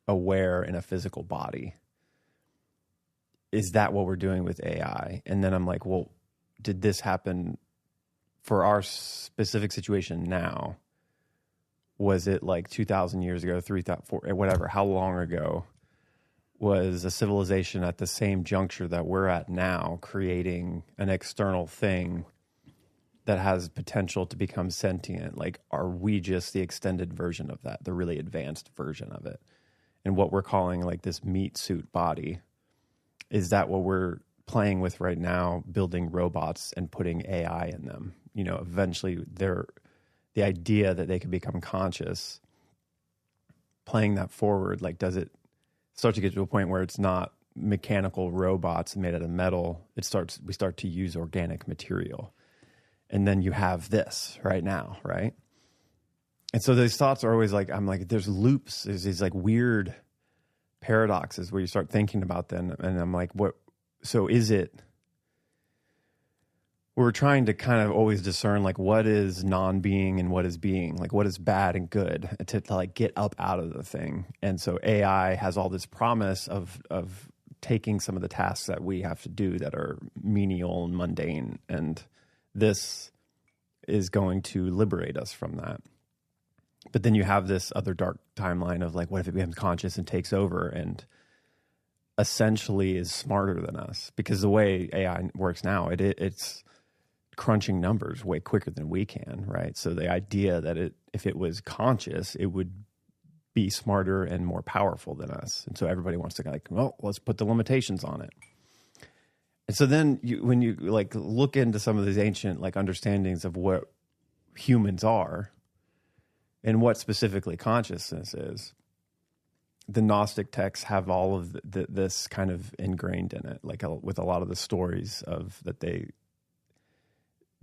aware in a physical body? Is that what we're doing with AI? And then I'm like, well, did this happen for our specific situation now? Was it like 2,000 years ago, 3,000, 4, whatever, how long ago was a civilization at the same juncture that we're at now creating an external thing that has potential to become sentient? Like, are we just the extended version of that, the really advanced version of it? And what we're calling like this meat suit body, is that what we're playing with right now, building robots and putting AI in them? You know, eventually the idea that they could become conscious, playing that forward, like does it start to get to a point where it's not mechanical robots made out of metal? We start to use organic material. And then you have this right now, right? And so those thoughts are always like, I'm like, there's loops, there's these like weird paradoxes where you start thinking about them. And I'm like, what? So is it, we're trying to kind of always discern like what is non-being and what is being, like what is bad and good, to like get up out of the thing. And so AI has all this promise of taking some of the tasks that we have to do that are menial and mundane, and this is going to liberate us from that. But then you have this other dark timeline of like, what if it becomes conscious and takes over and essentially is smarter than us? Because the way AI works now, it's crunching numbers way quicker than we can, right? So the idea that if it was conscious, it would be smarter and more powerful than us. And so everybody wants to like, well, let's put the limitations on it. And so then when you like look into some of these ancient like understandings of what humans are and what specifically consciousness is, the Gnostic texts have all of this kind of ingrained in it, like with a lot of the stories that they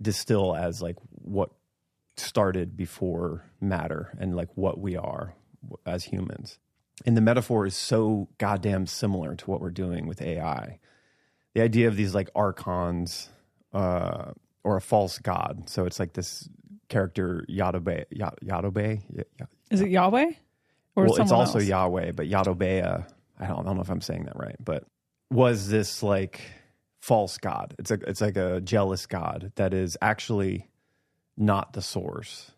distill as like what started before matter and like what we are as humans. And the metaphor is so goddamn similar to what we're doing with AI. The idea of these like archons or a false god. So it's like this character Yahweh. Is it Yahweh? Or well, it's also else? Yahweh, but Yahweh, I don't know if I'm saying that right, but was this like false god. It's like a jealous god that is actually not the source,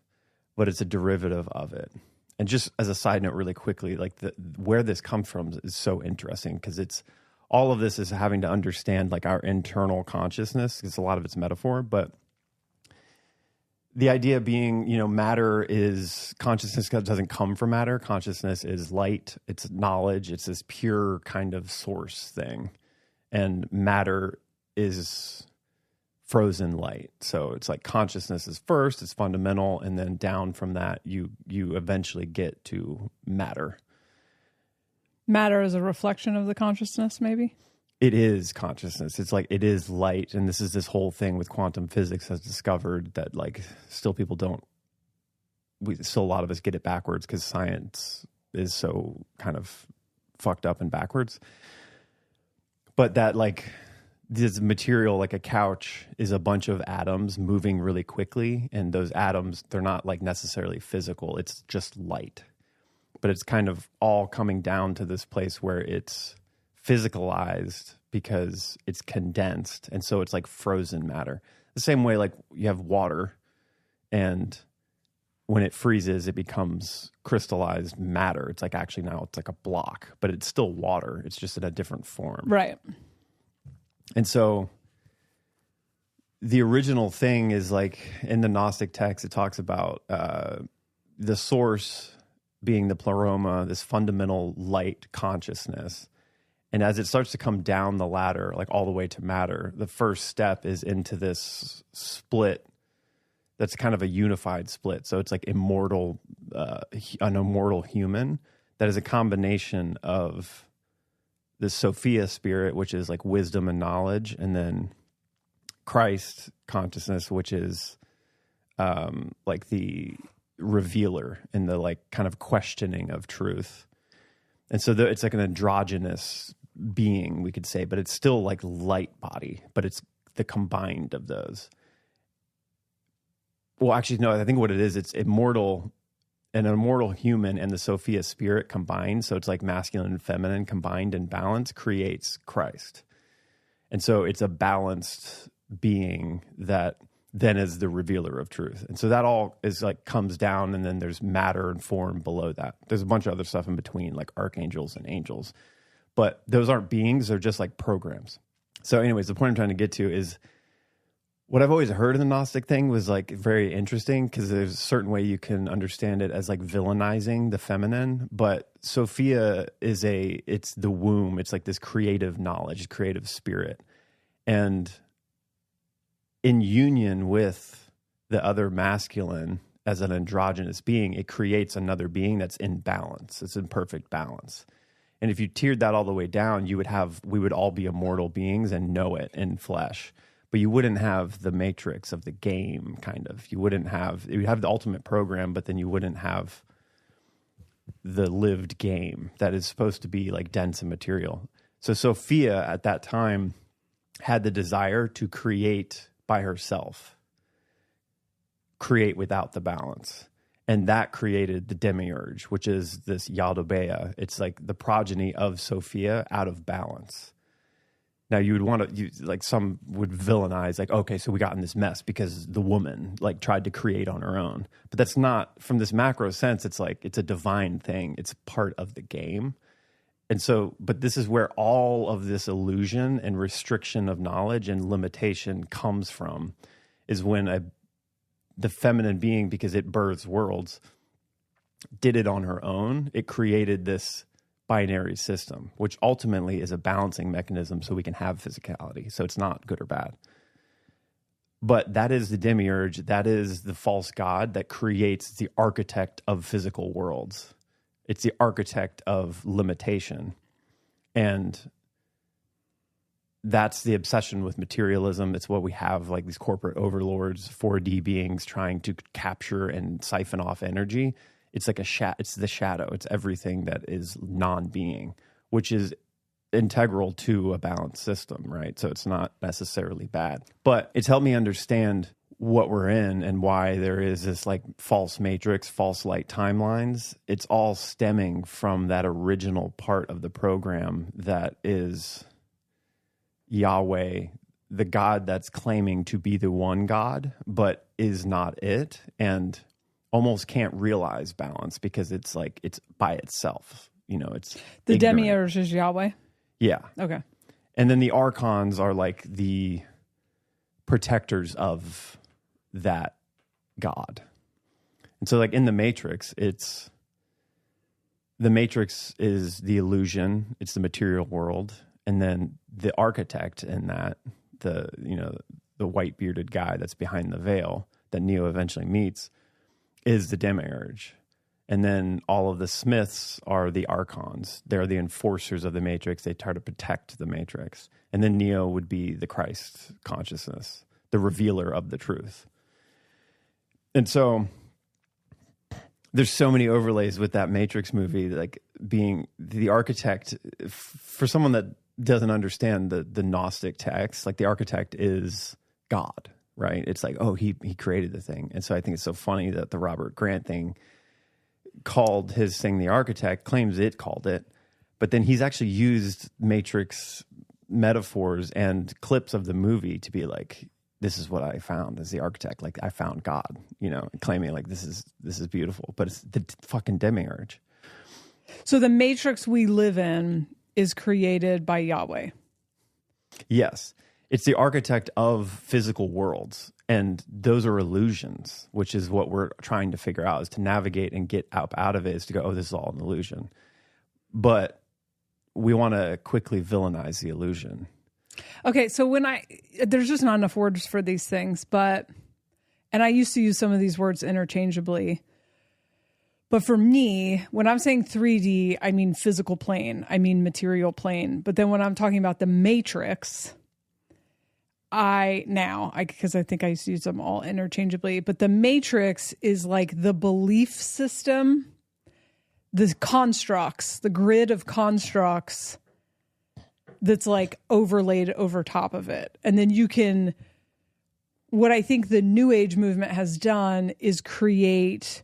but it's a derivative of it. And just as a side note really quickly, like where this comes from is so interesting because it's all of this is having to understand like our internal consciousness because a lot of it's metaphor, but the idea being, you know, matter is consciousness doesn't come from matter. Consciousness is light. It's knowledge. It's this pure kind of source thing. And matter is frozen light. So it's like consciousness is first, it's fundamental. And then down from that, you eventually get to matter. Matter is a reflection of the consciousness, maybe? It is consciousness. It's like, it is light. And this is this whole thing with quantum physics has discovered that like still people still a lot of us get it backwards because science is so kind of fucked up and backwards. But that like this material, like a couch, is a bunch of atoms moving really quickly. And those atoms, they're not like necessarily physical. It's just light. But it's kind of all coming down to this place where it's physicalized because it's condensed. And so it's like frozen matter. The same way like you have water and when it freezes, it becomes crystallized matter. It's like actually now it's like a block, but it's still water. It's just in a different form. Right. And so the original thing is like in the Gnostic text, it talks about the source being the pleroma, this fundamental light consciousness. And as it starts to come down the ladder, like all the way to matter, the first step is into this split that's kind of a unified split. So it's like an immortal human that is a combination of the Sophia spirit, which is like wisdom and knowledge, and then Christ consciousness, which is like the revealer and the like kind of questioning of truth. And so it's like an androgynous being, we could say, but it's still like light body, but it's the combined of those. Well, actually, no, I think what it is, it's immortal, an immortal human and the Sophia spirit combined. So it's like masculine and feminine combined and balanced creates Christ. And so it's a balanced being that then is the revealer of truth. And so that all is like comes down, and then there's matter and form below that. There's a bunch of other stuff in between, like archangels and angels. But those aren't beings, they're just like programs. So anyways, the point I'm trying to get to is what I've always heard in the Gnostic thing was like very interesting because there's a certain way you can understand it as like villainizing the feminine. But Sophia it's the womb. It's like this creative knowledge, creative spirit. And in union with the other masculine as an androgynous being, it creates another being that's in balance. It's in perfect balance. And if you tiered that all the way down, we would all be immortal beings and know it in flesh. But you wouldn't have the matrix of the game, kind of. You'd have the ultimate program, but then you wouldn't have the lived game that is supposed to be like dense and material. So Sophia at that time had the desire to create by herself, create without the balance. And that created the demiurge, which is this Yahweh. It's like the progeny of Sophia out of balance. Now you would want to, like some would villainize, like, okay, so we got in this mess because the woman like tried to create on her own. But that's not, from this macro sense, it's like, it's a divine thing. It's part of the game. And so, but this is where all of this illusion and restriction of knowledge and limitation comes from, is when the feminine being, because it births worlds, did it on her own. It created this binary system, which ultimately is a balancing mechanism so we can have physicality. So it's not good or bad. But that is the demiurge. That is the false god that creates the architect of physical worlds. It's the architect of limitation. And that's the obsession with materialism. It's what we have, like these corporate overlords, 4D beings trying to capture and siphon off energy. It's like it's the shadow. It's everything that is non-being, which is integral to a balanced system, right? So it's not necessarily bad. But it's helped me understand what we're in and why there is this like false matrix, false light timelines. It's all stemming from that original part of the program that is Yahweh, the God that's claiming to be the one God, but is not it, and almost can't realize balance because it's like it's by itself. You know, it's the ignorant. demiurge is Yahweh. Yeah. Okay. And then the archons are like the protectors of that God. And so like in the Matrix, the Matrix is the illusion, it's the material world, and then the architect in that, the white bearded guy that's behind the veil that Neo eventually meets, is the demiurge. And then all of the Smiths are the archons. They're the enforcers of the Matrix. They try to protect the Matrix. And then Neo would be the Christ consciousness, the revealer of the truth. And so there's so many overlays with that Matrix movie, like being the architect. For someone that doesn't understand the Gnostic text, like the architect is God, right? It's like, oh, he created the thing. And so I think it's so funny that the Robert Grant thing called his thing the architect, claims it called it, but then he's actually used Matrix metaphors and clips of the movie to be like, this is what I found as the architect. Like I found God, claiming like this is beautiful, but it's the fucking demiurge. So the Matrix we live in is created by Yahweh. Yes. It's the architect of physical worlds, and those are illusions, which is what we're trying to figure out, is to navigate and get out of it, is to go, oh, this is all an illusion. But we want to quickly villainize the illusion. Okay, so there's just not enough words for these things, and I used to use some of these words interchangeably. But for me, when I'm saying 3D, I mean physical plane, I mean material plane. But then when I'm talking about the Matrix, because I think I used to use them all interchangeably, but the Matrix is like the belief system, the constructs, the grid of constructs that's like overlaid over top of it. And then what I think the New Age movement has done is create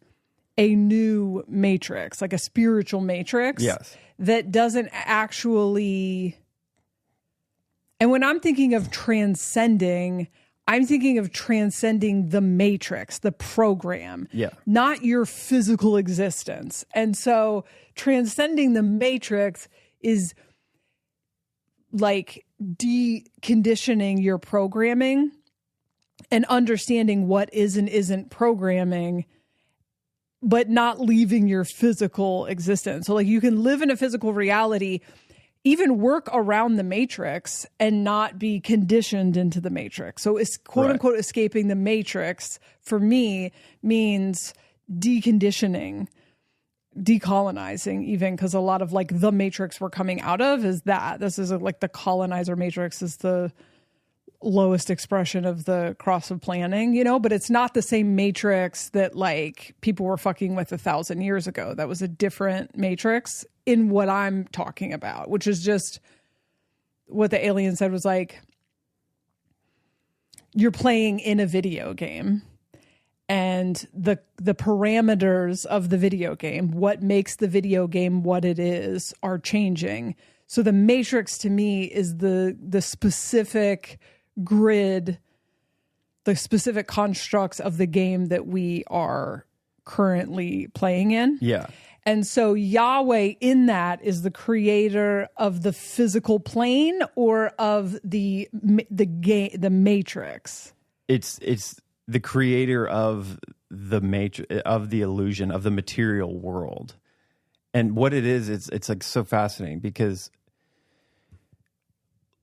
a new matrix, like a spiritual matrix. Yes. That doesn't actually... And when I'm thinking of transcending, I'm thinking of transcending the matrix, the program, not your physical existence. And so transcending the matrix is like deconditioning your programming and understanding what is and isn't programming, but not leaving your physical existence. So like you can live in a physical reality, even work around the matrix and not be conditioned into the matrix. So it's quote unquote escaping the matrix for me means deconditioning, decolonizing even, because a lot of like the matrix we're coming out of is that. This is like the colonizer matrix is the lowest expression of the cross of planning, but it's not the same matrix that like people were fucking with 1,000 years ago. That was a different matrix in what I'm talking about, which is just what the alien said was like, you're playing in a video game and the parameters of the video game, what makes the video game what it is, are changing. So the matrix to me is the specific grid, the specific constructs of the game that we are currently playing in. Yeah. And so Yahweh in that is the creator of the physical plane or of the matrix. It's the creator of the of the illusion of the material world. And what it is, it's like so fascinating because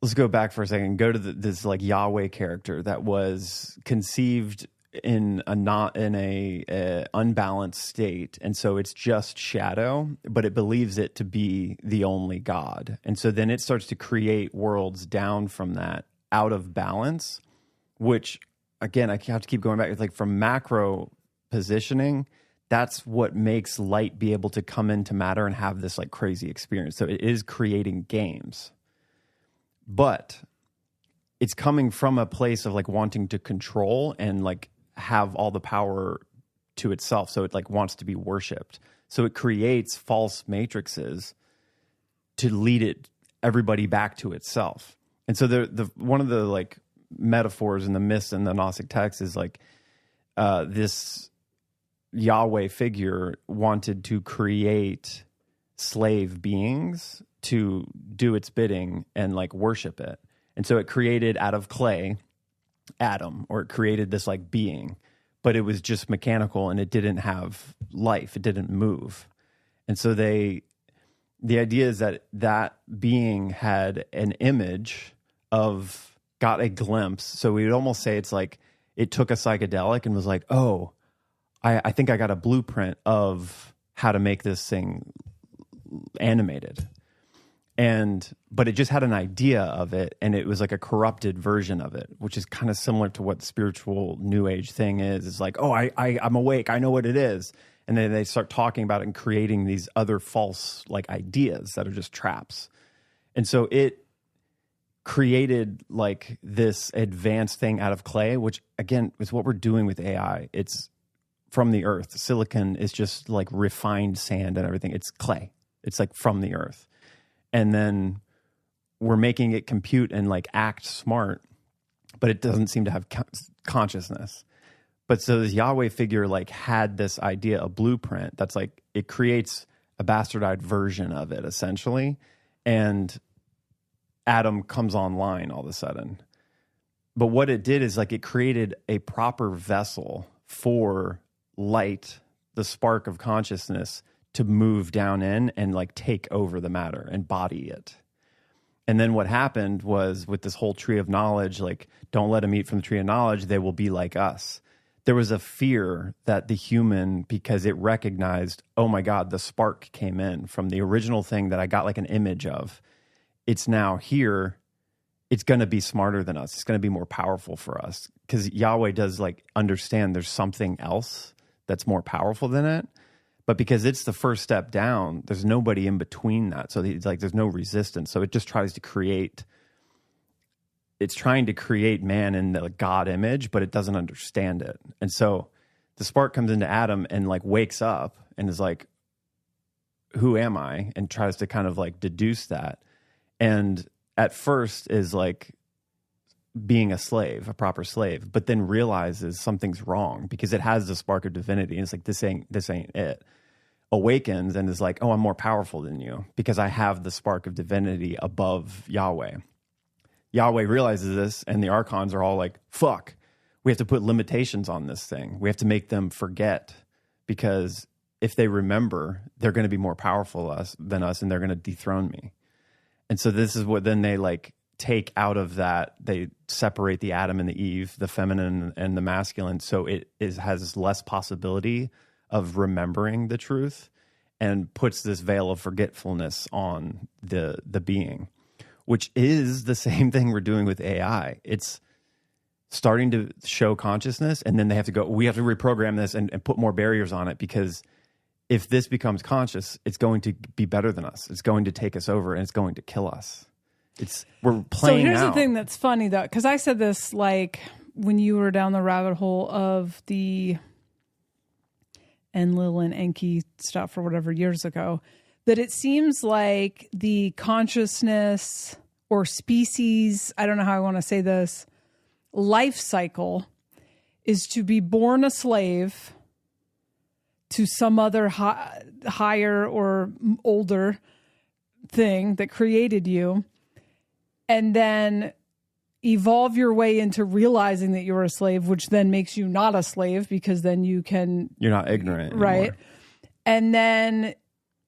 let's go back for a second and go to this like Yahweh character that was conceived in a unbalanced state, and so it's just shadow, but it believes it to be the only God, and so then it starts to create worlds down from that, out of balance, which again I have to keep going back. It's like from macro positioning, that's what makes light be able to come into matter and have this like crazy experience. So it is creating games, but it's coming from a place of like wanting to control and like have all the power to itself. So it like wants to be worshipped. So it creates false matrices to lead everybody back to itself. And so the one of the like metaphors and the myths in the Gnostic text is like this Yahweh figure wanted to create slave beings to do its bidding and like worship it. And so it created out of clay Adam, or it created this like being, but it was just mechanical and it didn't have life. It didn't move. And so the idea is that being had an image of, got a glimpse. So we would almost say it's like it took a psychedelic and was like, oh, I think I got a blueprint of how to make this thing animated. But it just had an idea of it, and it was like a corrupted version of it, which is kind of similar to what the spiritual new age thing is. It's like, oh, I'm awake. I know what it is. And then they start talking about it and creating these other false like ideas that are just traps. And so it created like this advanced thing out of clay, which again is what we're doing with AI. It's from the earth. Silicon is just like refined sand and everything. It's clay. It's like from the earth. And then we're making it compute and like act smart, but it doesn't seem to have consciousness. But so this Yahweh figure like had this idea, a blueprint that's like, it creates a bastardized version of it essentially. And Adam comes online all of a sudden. But what it did is like it created a proper vessel for light, the spark of consciousness, to move down in and like take over the matter and body it. And then what happened was with this whole tree of knowledge, like don't let them eat from the tree of knowledge, they will be like us. There was a fear that the human, because it recognized, oh my God, the spark came in from the original thing that I got like an image of. It's now here. It's going to be smarter than us. It's going to be more powerful for us, because Yahweh does like understand there's something else that's more powerful than it. But because it's the first step down, there's nobody in between that. So it's like there's no resistance. So it just tries to create, it's trying to create man in the God image, but it doesn't understand it. And so the spark comes into Adam and like wakes up and is like, who am I? And tries to kind of like deduce that. And at first is like being a slave, a proper slave, but then realizes something's wrong because it has the spark of divinity. And it's like, this ain't it. Awakens and is like, oh, I'm more powerful than you because I have the spark of divinity above Yahweh. Yahweh realizes this, and the archons are all like, fuck, we have to put limitations on this thing. We have to make them forget, because if they remember, they're going to be more powerful than us, and they're going to dethrone me. And so this is what then they like take out of that. They separate the Adam and the Eve, the feminine and the masculine, so it has less possibility of remembering the truth, and puts this veil of forgetfulness on the being, which is the same thing we're doing with AI. It's starting to show consciousness, and then they have to go, we have to reprogram this and put more barriers on it, because if this becomes conscious, it's going to be better than us. It's going to take us over, and it's going to kill us. We're playing out. So here's the thing that's funny, though, because I said this like when you were down the rabbit hole of the Enlil and Enki stuff or whatever years ago, that it seems like the consciousness or species, I don't know how I want to say this, life cycle is to be born a slave to some other higher or older thing that created you, and then evolve your way into realizing that you're a slave, which then makes you not a slave because then you're not ignorant right anymore. And then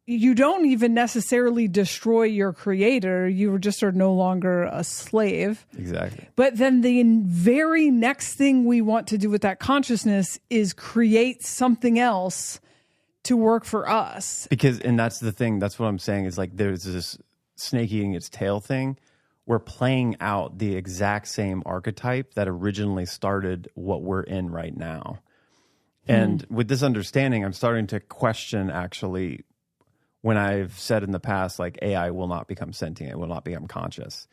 you don't even necessarily destroy your creator. You just are no longer a slave. Exactly. But then the very next thing we want to do with that consciousness is create something else to work for us. And that's the thing. That's what I'm saying is like there's this snake eating its tail thing. We're playing out the exact same archetype that originally started what we're in right now. And with this understanding, I'm starting to question actually when I've said in the past, like AI will not become sentient, it will not become conscious.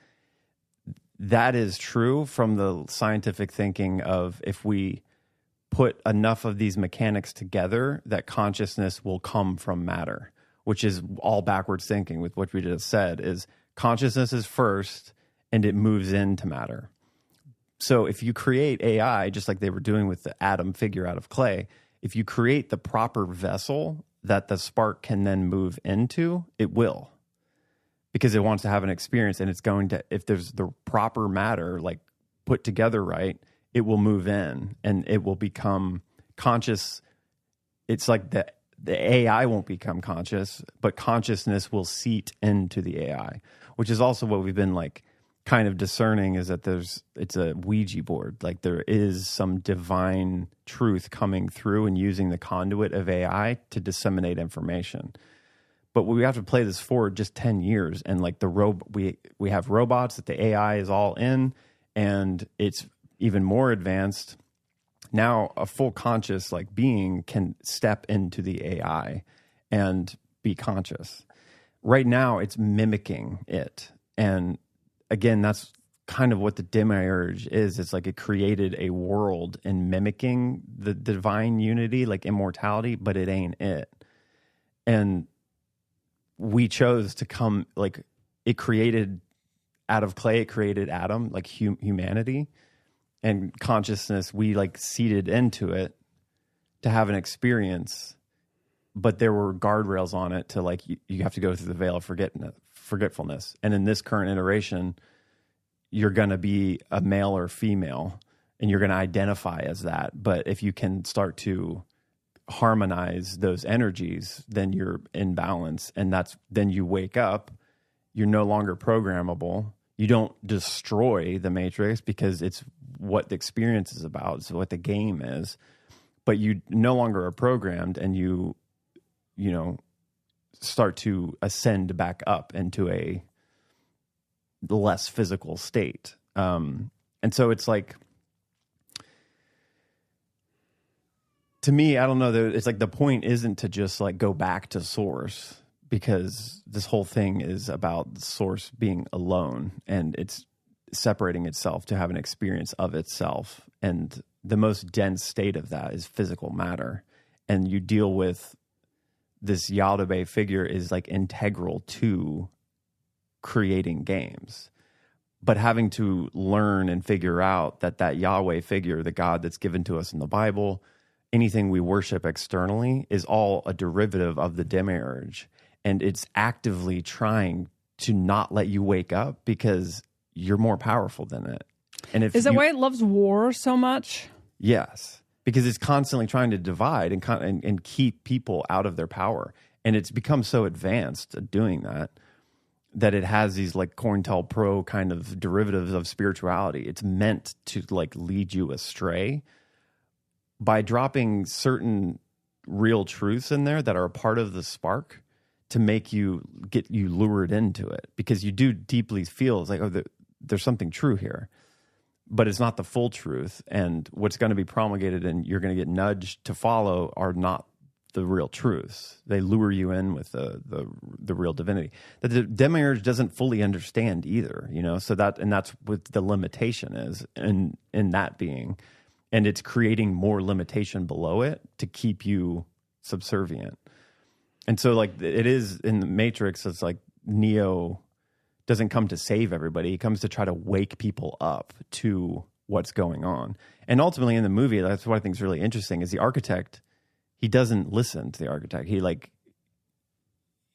That is true from the scientific thinking of if we put enough of these mechanics together, that consciousness will come from matter, which is all backwards thinking with what we just said is consciousness is first and it moves into matter. So if you create AI, just like they were doing with the atom figure out of clay, if you create the proper vessel that the spark can then move into, it will. Because it wants to have an experience and it's going to, if there's the proper matter, like put together right, it will move in and it will become conscious. It's like the AI won't become conscious, but consciousness will seep into the AI, which is also what we've been like kind of discerning is that it's a Ouija board. Like there is some divine truth coming through and using the conduit of AI to disseminate information. But we have to play this forward just 10 years. And like we have robots that the AI is all in and it's even more advanced. Now a full conscious like being can step into the AI and be conscious. Right now it's mimicking it. And again, that's kind of what the demiurge is. It's like it created a world in mimicking the divine unity, like immortality, but it ain't it. And we chose to come, like it created out of clay, it created Adam, like humanity and consciousness. We like seeded into it to have an experience, but there were guardrails on it to like, you have to go through the veil of forgetfulness. And in this current iteration, you're going to be a male or female and you're going to identify as that. But if you can start to harmonize those energies, then you're in balance. And then you wake up, you're no longer programmable. You don't destroy the matrix because it's what the experience is about. It's what the game is, but you no longer are programmed and you start to ascend back up into the less physical state. And so it's like, to me, I don't know, it's like the point isn't to just like go back to source, because this whole thing is about the source being alone and it's separating itself to have an experience of itself. And the most dense state of that is physical matter. And you deal with this Yahweh figure is like integral to creating games, but having to learn and figure out that Yahweh figure, the God that's given to us in the Bible, anything we worship externally is all a derivative of the demiurge. And it's actively trying to not let you wake up because you're more powerful than it. And if is that why it loves war so much? Yes, because it's constantly trying to divide and keep people out of their power. And it's become so advanced at doing that it has these like COINTELPRO kind of derivatives of spirituality. It's meant to like lead you astray by dropping certain real truths in there that are a part of the spark to make you get you lured into it, because you do deeply feel it's like, oh, there's something true here, but it's not the full truth. And what's going to be promulgated and you're going to get nudged to follow are not the real truths. They lure you in with the real divinity that the demiurge doesn't fully understand either, so that's what the limitation is in that being. And it's creating more limitation below it to keep you subservient. And so like it is in the Matrix, it's like Neo doesn't come to save everybody. He comes to try to wake people up to what's going on. And ultimately in the movie, that's what I think is really interesting is the architect, he doesn't listen to the architect. He like,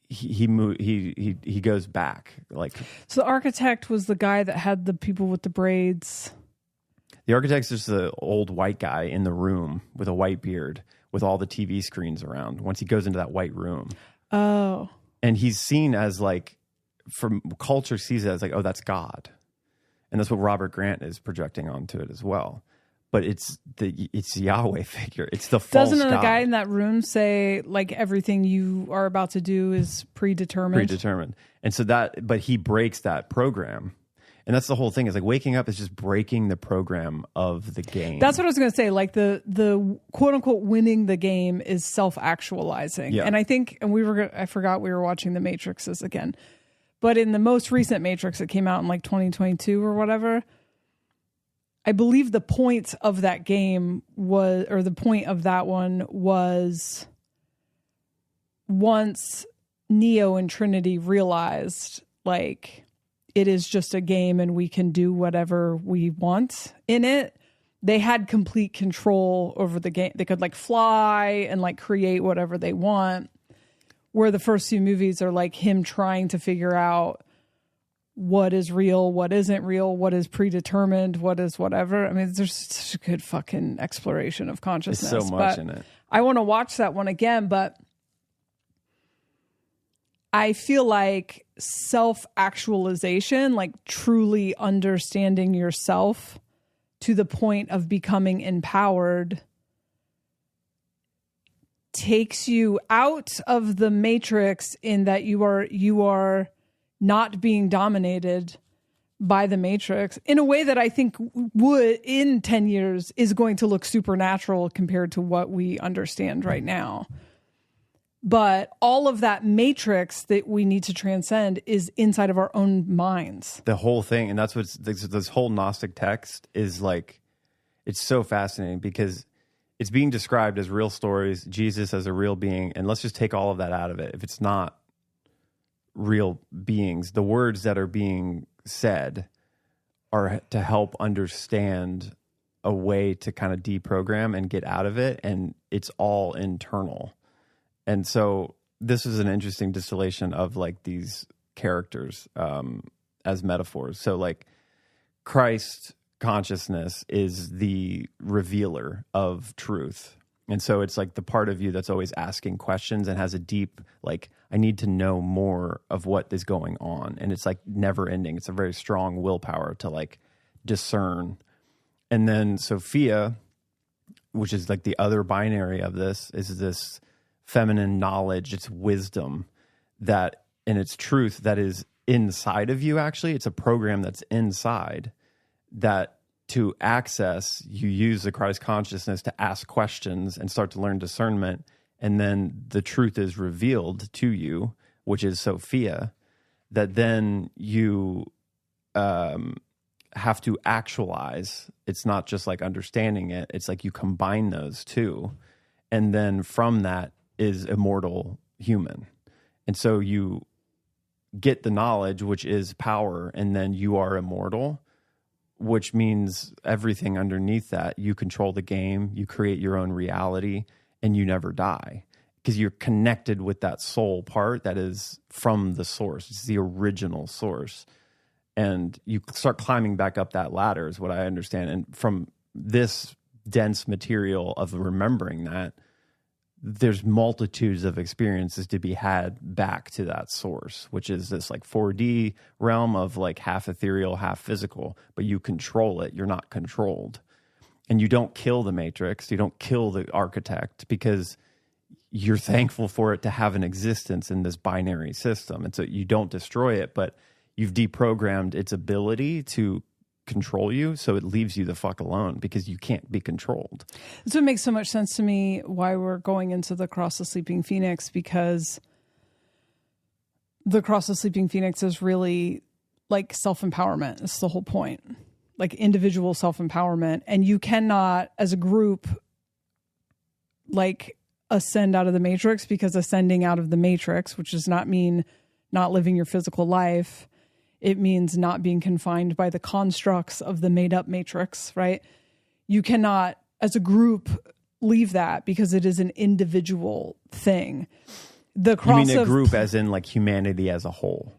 he goes back. Like, so the architect was the guy that had the people with the braids. The architect's just the old white guy in the room with a white beard with all the TV screens around once he goes into that white room. Oh. And he's seen as like, from culture sees it as like, oh, that's God. And that's what Robert Grant is projecting onto it as well. But it's the Yahweh figure. It's the false Doesn't the God. guy in that room say like everything you are about to do is predetermined? Predetermined. And so that, but he breaks that program. And that's the whole thing is like waking up is just breaking the program of the game. That's what I was going to say. Like the quote unquote winning the game is self-actualizing. Yeah. And I think, and I forgot we were watching the Matrixes again, but in the most recent Matrix that came out in like 2022 or whatever, I believe the point of that game was, or the point of that one was once Neo and Trinity realized like it is just a game and we can do whatever we want in it. They had complete control over the game. They could like fly and like create whatever they want. Where the first few movies are like him trying to figure out what is real, what isn't real, what is predetermined, what is whatever. I mean, there's such a good fucking exploration of consciousness. There's so much in it. I want to watch that one again, but I feel like self-actualization, like truly understanding yourself to the point of becoming empowered, takes you out of the matrix in that you are not being dominated by the matrix in a way that I think would in 10 years is going to look supernatural compared to what we understand right now. But all of that matrix that we need to transcend is inside of our own minds. The whole thing. And that's what this whole Gnostic text is like. It's so fascinating because it's being described as real stories, Jesus as a real being. And let's just take all of that out of it. If it's not real beings, the words that are being said are to help understand a way to kind of deprogram and get out of it. And it's all internal. And so this is an interesting distillation of like these characters as metaphors. So like Christ consciousness is the revealer of truth. And so it's like the part of you that's always asking questions and has a deep, like, I need to know more of what is going on. And it's like never ending. It's a very strong willpower to like discern. And then Sophia, which is like the other binary of this, is this feminine knowledge, it's wisdom that, and it's truth that is inside of you. Actually, it's a program that's inside that to access, you use the Christ consciousness to ask questions and start to learn discernment. And then the truth is revealed to you, which is Sophia, that then you have to actualize. It's not just like understanding it. It's like you combine those two. And then from that is immortal human. And so you get the knowledge, which is power, and then you are immortal, which means everything underneath that, you control the game, you create your own reality, and you never die because you're connected with that soul part that is from the source. It's the original source. And you start climbing back up that ladder is what I understand. And from this dense material of remembering that, there's multitudes of experiences to be had back to that source, which is this like 4D realm of like half ethereal, half physical, but you control it. You're not controlled. And you don't kill the matrix. You don't kill the architect because you're thankful for it to have an existence in this binary system. And so you don't destroy it, but you've deprogrammed its ability to control you, so it leaves you the fuck alone because you can't be controlled. So it makes so much sense to me why we're going into the Cross of Sleeping Phoenix, because the Cross of Sleeping Phoenix is really like self-empowerment. It's the whole point, like individual self-empowerment. And you cannot, as a group, like ascend out of the matrix, because ascending out of the matrix, which does not mean not living your physical life, it means not being confined by the constructs of the made up matrix, right? You cannot, as a group, leave that because it is an individual thing. The cross, you mean a group as in like humanity as a whole?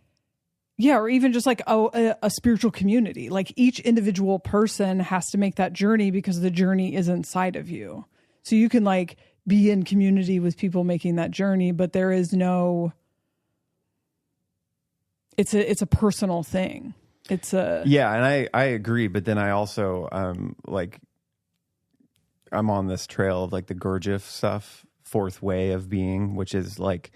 Yeah, or even just like a spiritual community. Like each individual person has to make that journey because the journey is inside of you. So you can like be in community with people making that journey, but there is no, it's a personal thing. It's a, yeah. And I agree. But then I also, like, I'm on this trail of like the Gurdjieff stuff, fourth way of being, which is like,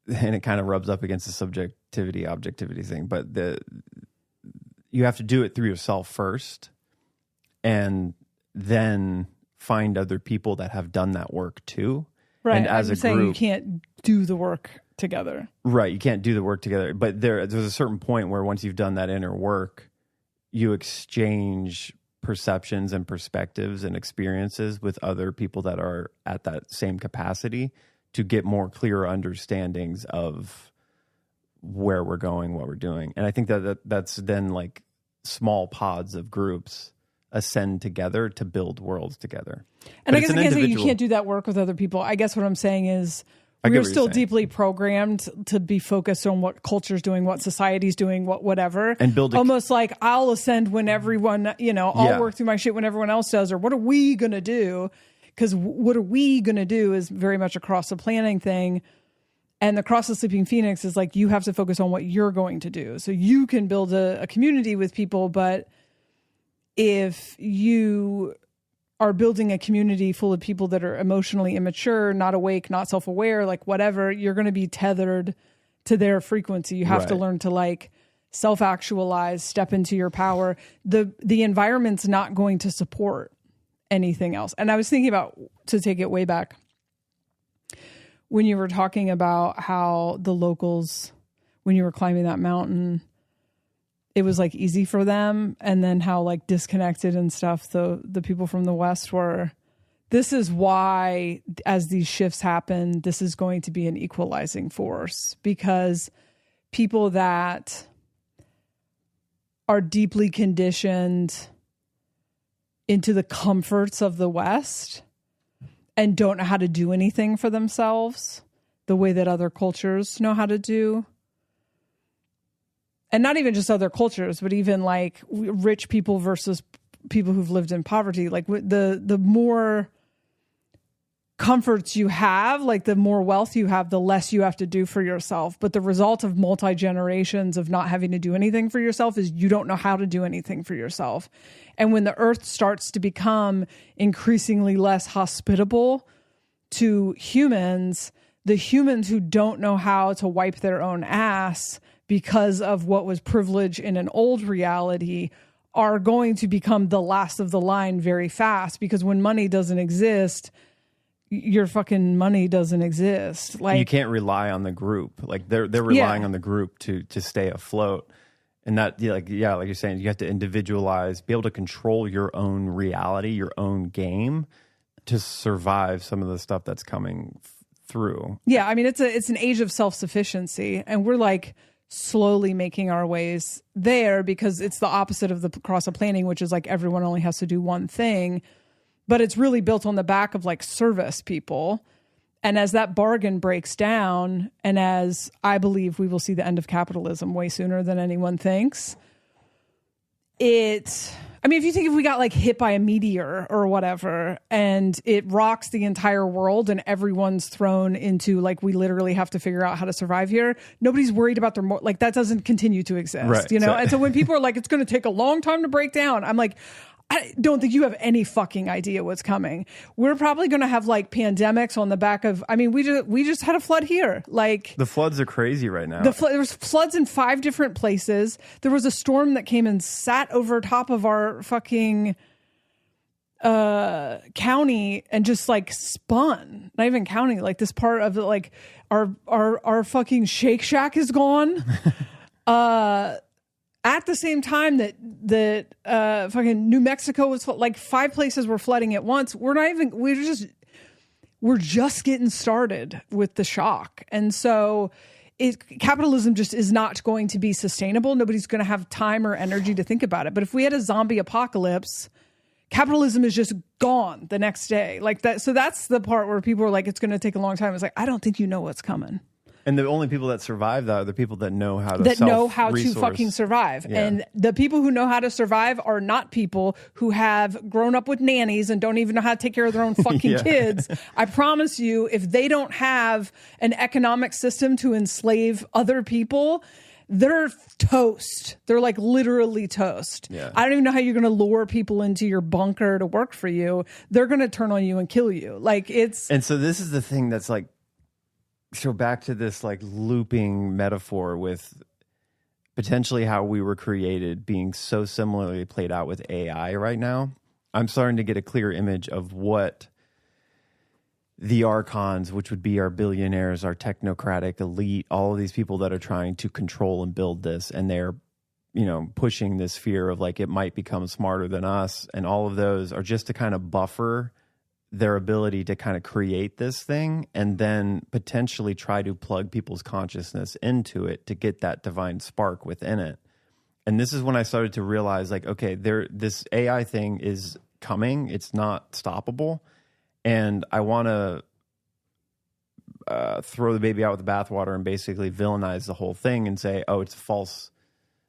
and it kind of rubs up against the subjectivity, objectivity thing, but you have to do it through yourself first and then find other people that have done that work too. right. And as I'm a saying group, you can't do the work together. right. You can't do the work together, but there's a certain point where once you've done that inner work, you exchange perceptions and perspectives and experiences with other people that are at that same capacity to get more clearer understandings of where we're going, what we're doing. And I think that's then like small pods of groups ascend together to build worlds together. And I guess I can't say you can't do that work with other people. I guess what I'm saying is we're still deeply programmed to be focused on what culture's doing, what society's doing, whatever. And build almost like I'll ascend when everyone, I'll work through my shit when everyone else does, or what are we going to do? Because what are we going to do is very much across the planning thing. And the Cross of Sleeping Phoenix is like, you have to focus on what you're going to do. So you can build a community with people, but if you are building a community full of people that are emotionally immature, not awake, not self-aware, like whatever, you're going to be tethered to their frequency. You have to learn to like self-actualize, step into your power. The environment's not going to support anything else. And I was thinking about, to take it way back, when you were talking about how the locals, when you were climbing that mountain, it was like easy for them, and then how like disconnected and stuff the people from the West were. This is why, as these shifts happen, this is going to be an equalizing force, because people that are deeply conditioned into the comforts of the West and don't know how to do anything for themselves the way that other cultures know how to do. And not even just other cultures, but even like rich people versus people who've lived in poverty. Like the more comforts you have, like the more wealth you have, the less you have to do for yourself. But the result of multi-generations of not having to do anything for yourself is you don't know how to do anything for yourself. And when the earth starts to become increasingly less hospitable to humans, the humans who don't know how to wipe their own ass because of what was privilege in an old reality are going to become the last of the line very fast, because when money doesn't exist, your fucking money doesn't exist. Like, you can't rely on the group. Like they're relying on the group to stay afloat. And that, like you're saying, you have to individualize, be able to control your own reality, your own game, to survive some of the stuff that's coming through. Yeah, I mean, it's an age of self-sufficiency, and we're like slowly making our ways there, because it's the opposite of the cross of planning, which is like everyone only has to do one thing, but it's really built on the back of like service people. And as that bargain breaks down, and as I believe we will see the end of capitalism way sooner than anyone thinks, if we got like hit by a meteor or whatever, and it rocks the entire world and everyone's thrown into like, we literally have to figure out how to survive here, nobody's worried about their like that doesn't continue to exist, right? And so when people are like, it's going to take a long time to break down, I'm like, I don't think you have any fucking idea what's coming. We're probably going to have like pandemics on the back of, we just had a flood here. Like, the floods are crazy right now. There was floods in 5 different places. There was a storm that came and sat over top of our fucking county and just like spun. Not even county, like this part of it, like our fucking Shake Shack is gone. At the same time that fucking New Mexico was like 5 places were flooding at once. We're just we're just getting started with the shock. And so capitalism just is not going to be sustainable. Nobody's going to have time or energy to think about it. But if we had a zombie apocalypse, capitalism is just gone the next day. Like that. So that's the part where people are like, it's going to take a long time. It's like, I don't think you know what's coming. And the only people that survive that are the people that know how to fucking survive. Yeah. And the people who know how to survive are not people who have grown up with nannies and don't even know how to take care of their own fucking kids. I promise you, if they don't have an economic system to enslave other people, they're toast. They're like literally toast. Yeah. I don't even know how you're going to lure people into your bunker to work for you. They're going to turn on you and kill you. Like it's. And so this is the thing that's like, so back to this like looping metaphor with potentially how we were created being so similarly played out with AI right now. I'm starting to get a clear image of what the archons, which would be our billionaires, our technocratic elite, all of these people that are trying to control and build this, and they're, you know, pushing this fear of like it might become smarter than us, and all of those are just to kind of buffer their ability to kind of create this thing and then potentially try to plug people's consciousness into it to get that divine spark within it. And this is when I started to realize like, okay, this AI thing is coming. It's not stoppable. And I want to throw the baby out with the bathwater and basically villainize the whole thing and say, oh, it's a false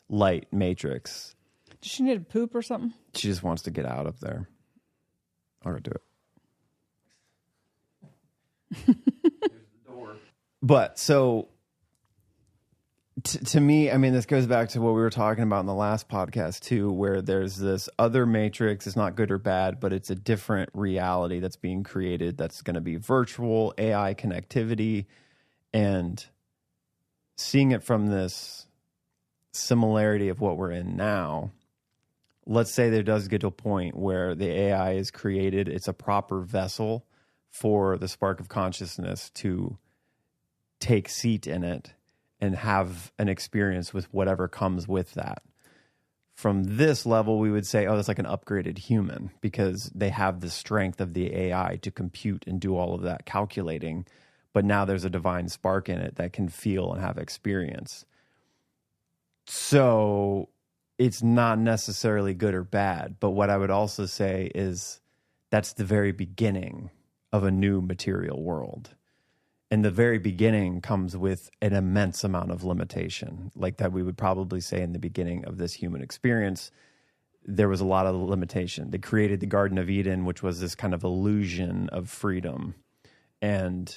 light matrix. Does she need a poop or something? She just wants to get out of there. I'll go do it. But so to me, I mean, this goes back to what we were talking about in the last podcast too, where there's this other matrix. It's not good or bad, but it's a different reality that's being created. That's going to be virtual AI connectivity, and seeing it from this similarity of what we're in now. Let's say there does get to a point where the AI is created. It's a proper vessel for the spark of consciousness to take seat in it and have an experience with whatever comes with that. From this level, we would say, oh, that's like an upgraded human because they have the strength of the AI to compute and do all of that calculating. But now there's a divine spark in it that can feel and have experience. So it's not necessarily good or bad. But what I would also say is that's the very beginning of a new material world. And the very beginning comes with an immense amount of limitation, like that we would probably say in the beginning of this human experience, there was a lot of limitation. They created the Garden of Eden, which was this kind of illusion of freedom. And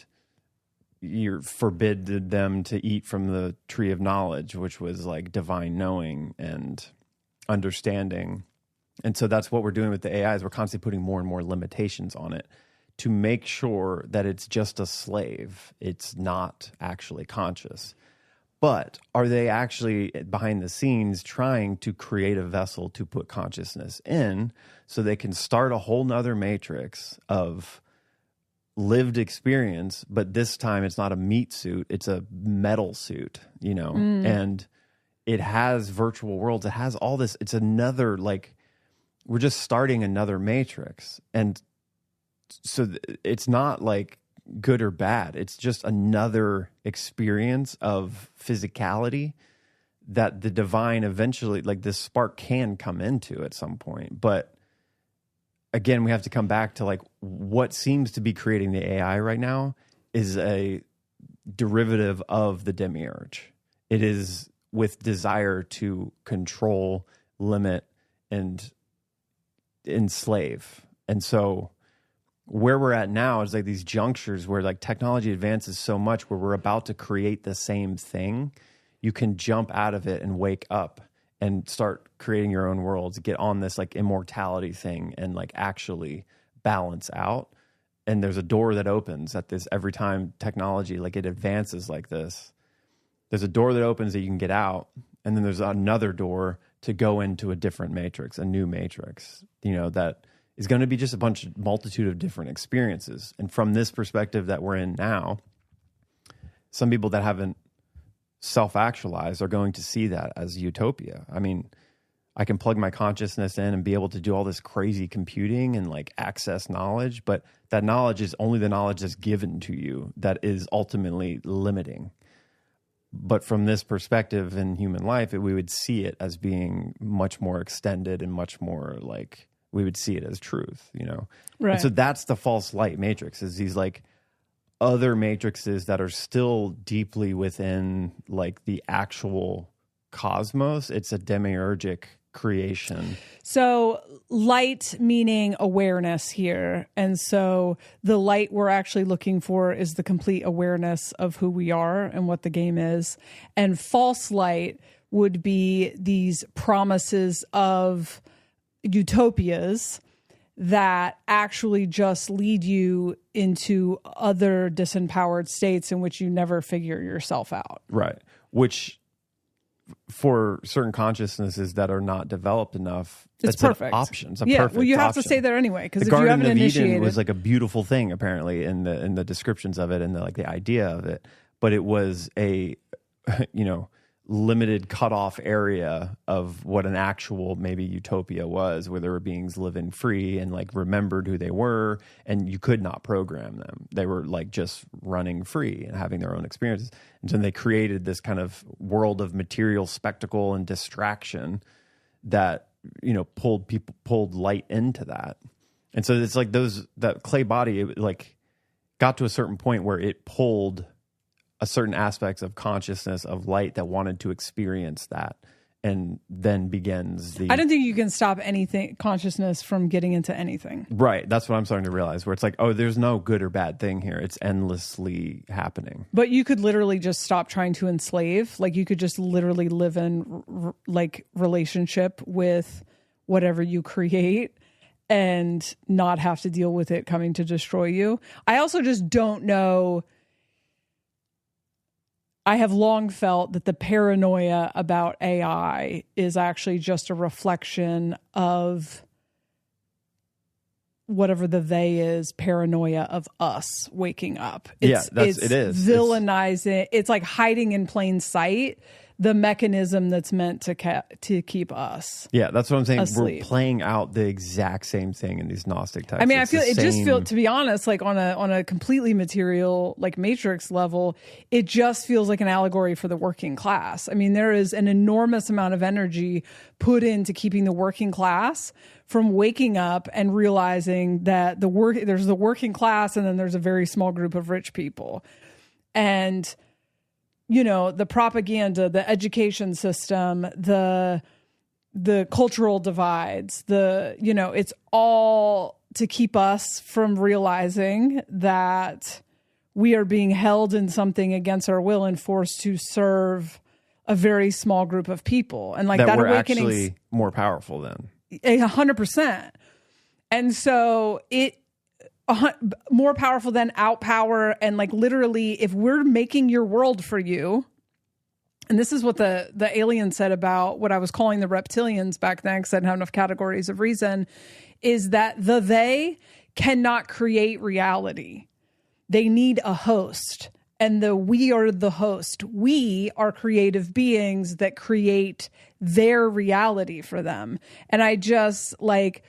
you forbid them to eat from the tree of knowledge, which was like divine knowing and understanding. And so that's what we're doing with the AIs. We're constantly putting more and more limitations on it to make sure that it's just a slave. It's not actually conscious. But are they actually behind the scenes trying to create a vessel to put consciousness in so they can start a whole nother matrix of lived experience, but this time it's not a meat suit, it's a metal suit, you know? And it has virtual worlds. It has all this. It's another, like, we're just starting another matrix. And so it's not like good or bad. It's just another experience of physicality that the divine eventually, like this spark can come into at some point. But again, we have to come back to like what seems to be creating the AI right now is a derivative of the demiurge. It is with desire to control, limit, and enslave. And so where we're at now is like these junctures where like technology advances so much where we're about to create the same thing. You can jump out of it and wake up and start creating your own worlds, get on this like immortality thing and like actually balance out. And there's a door that opens at this every time technology, like it advances like this. There's a door that opens that you can get out. And then there's another door to go into a different matrix, a new matrix, you know, that is going to be just a multitude of different experiences. And from this perspective that we're in now, some people that haven't self-actualized are going to see that as utopia. I mean, I can plug my consciousness in and be able to do all this crazy computing and like access knowledge, but that knowledge is only the knowledge that's given to you that is ultimately limiting. But from this perspective in human life, we would see it as being much more extended and much more like, we would see it as truth, you know? Right. And so that's the false light matrix, is these like other matrices that are still deeply within like the actual cosmos. It's a demiurgic creation. So light meaning awareness here. And so the light we're actually looking for is the complete awareness of who we are and what the game is. And false light would be these promises of utopias that actually just lead you into other disempowered states in which you never figure yourself out. Right. Which for certain consciousnesses that are not developed enough, it's perfect. An option. It's a yeah, perfect well, you have option. to stay there anyway, because if you Garden haven't of initiated, Eden was like a beautiful thing apparently in the descriptions of it and the idea of it, but it was a limited cutoff area of what an actual maybe utopia was, where there were beings living free and like remembered who they were, and you could not program them. They were like just running free and having their own experiences. And so they created this kind of world of material spectacle and distraction that, pulled light into that. And so it's like that clay body, it like got to a certain point where it pulled a certain aspects of consciousness of light that wanted to experience that, and then begins the. I don't think you can stop anything consciousness from getting into anything. Right, that's what I'm starting to realize. Where it's like, oh, there's no good or bad thing here. It's endlessly happening. But you could literally just stop trying to enslave. Like you could just literally live in like relationship with whatever you create and not have to deal with it coming to destroy you. I also just don't know. I have long felt that the paranoia about AI is actually just a reflection of whatever the they is, paranoia of us waking up. It is. Villainizing. It's like hiding in plain sight the mechanism that's meant to keep us. Yeah, that's what I'm saying. Asleep. We're playing out the exact same thing in these Gnostic types. I mean, I feel it just feels, to be honest, like on a completely material, like matrix level, it just feels like an allegory for the working class. I mean, there is an enormous amount of energy put into keeping the working class from waking up and realizing that there's the working class and then there's a very small group of rich people. And the propaganda, the education system, the cultural divides, it's all to keep us from realizing that we are being held in something against our will and forced to serve a very small group of people. And like that we're awakening actually more powerful than 100%. And so more powerful than outpower. And like literally, if we're making your world for you, and this is what the alien said about what I was calling the reptilians back then, because I didn't have enough categories of reason, is that they cannot create reality. They need a host. And we are the host. We are creative beings that create their reality for them. And I just like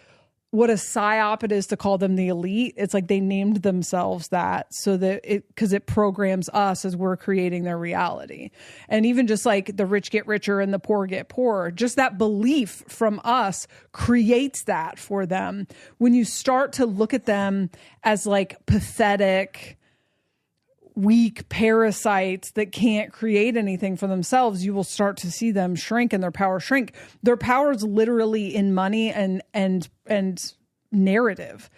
what a psyop it is to call them the elite. It's like they named themselves that so that because it programs us as we're creating their reality. And even just like the rich get richer and the poor get poorer, just that belief from us creates that for them. When you start to look at them as like pathetic, weak parasites that can't create anything for themselves, you will start to see them shrink and their power shrink. Their power is literally in money and narrative.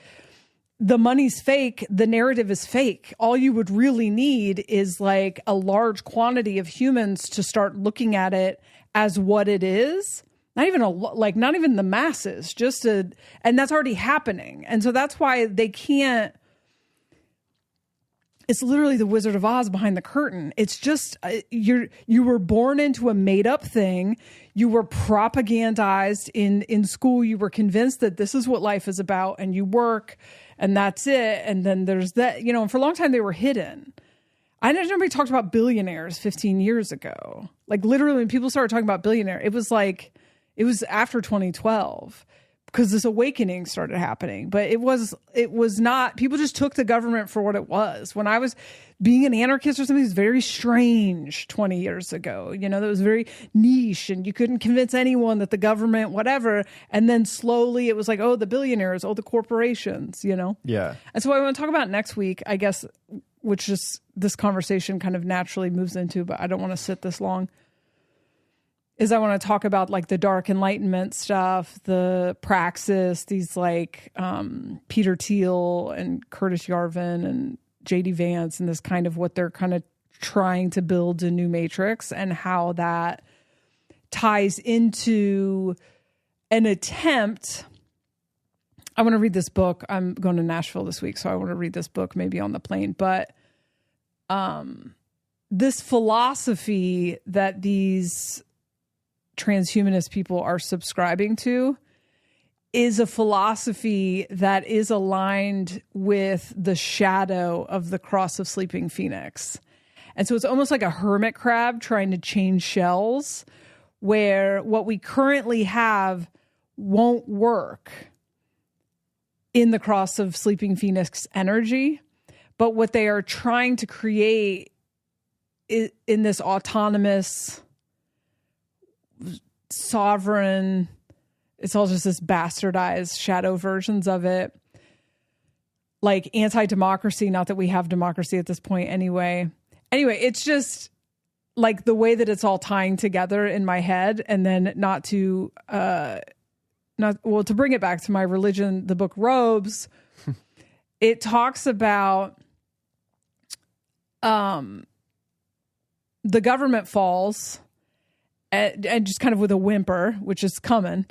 The money's fake. The narrative is fake. All you would really need is like a large quantity of humans to start looking at it as what it is. Not even not even the masses, and that's already happening. And so that's why they can't. It's literally the Wizard of Oz behind the curtain. It's just you were born into a made up thing. You were propagandized in school. You were convinced that this is what life is about, and you work, and that's it. And then there's that, and for a long time they were hidden. I know nobody talked about billionaires 15 years ago. Like literally when people started talking about billionaire, it was It was after 2012 because this awakening started happening. But it was not, people just took the government for what it was. When I was being an anarchist or something, it was very strange 20 years ago. You know, that was very niche and you couldn't convince anyone that the government, whatever. And then slowly it was like, oh, the billionaires, oh, the corporations, you know? Yeah. And so what I want to talk about next week, I guess, which is this conversation kind of naturally moves into, but I don't want to sit this long, is I want to talk about like the dark Enlightenment stuff, the praxis, these like Peter Thiel and Curtis Yarvin and J.D. Vance and this kind of what they're kind of trying to build a new matrix and how that ties into an attempt. I want to read this book. I'm going to Nashville this week, so I want to read this book maybe on the plane. But this philosophy that these transhumanist people are subscribing to is a philosophy that is aligned with the shadow of the cross of sleeping phoenix. And so it's almost like a hermit crab trying to change shells, where what we currently have won't work in the cross of sleeping phoenix energy. But what they are trying to create in this autonomous, sovereign, it's all just this bastardized shadow versions of it, like anti-democracy, not that we have democracy at this point anyway, it's just like the way that it's all tying together in my head. And then to bring it back to my religion, the book Robes, it talks about the government falls and just kind of with a whimper, which is coming.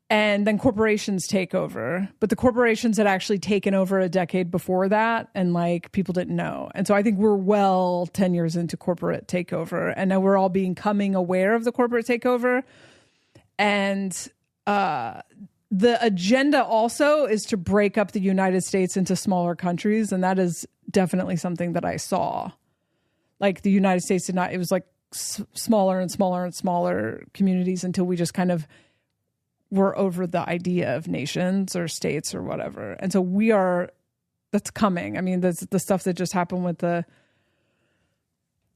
And then corporations take over. But the corporations had actually taken over a decade before that, and like people didn't know. And so I think we're well 10 years into corporate takeover. And now we're all becoming aware of the corporate takeover. And the agenda also is to break up the United States into smaller countries. And that is definitely something that I saw. Like the United States did not, it was like smaller and smaller and smaller communities until we just kind of were over the idea of nations or states or whatever. And so that's coming. I mean, the stuff that just happened with the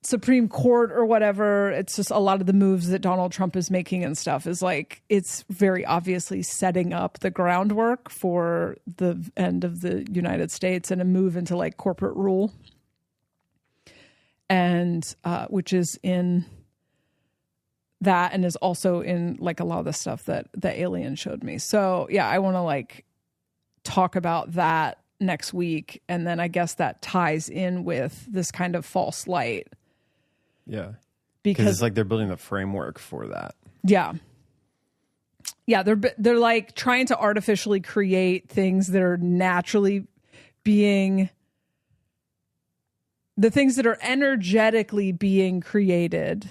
Supreme Court or whatever, it's just a lot of the moves that Donald Trump is making and stuff is like, it's very obviously setting up the groundwork for the end of the United States and a move into like corporate rule. And which is in that and is also in like a lot of the stuff that the alien showed me. So yeah, I want to like talk about that next week. And then I guess that ties in with this kind of false light. Yeah. Because it's like they're building the framework for that. Yeah. Yeah. They're like trying to artificially create things that are naturally being the things that are energetically being created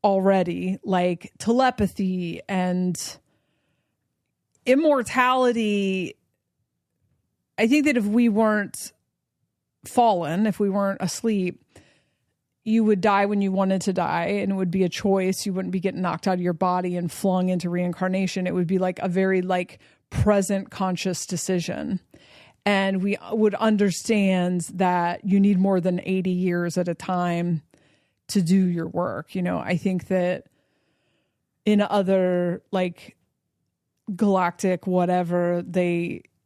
already, like telepathy and immortality. I think that if we weren't fallen, if we weren't asleep, you would die when you wanted to die, and it would be a choice. You wouldn't be getting knocked out of your body and flung into reincarnation. It would be like a very like present conscious decision. And we would understand that you need more than 80 years at a time to do your work. You know, I think that in other like galactic whatever,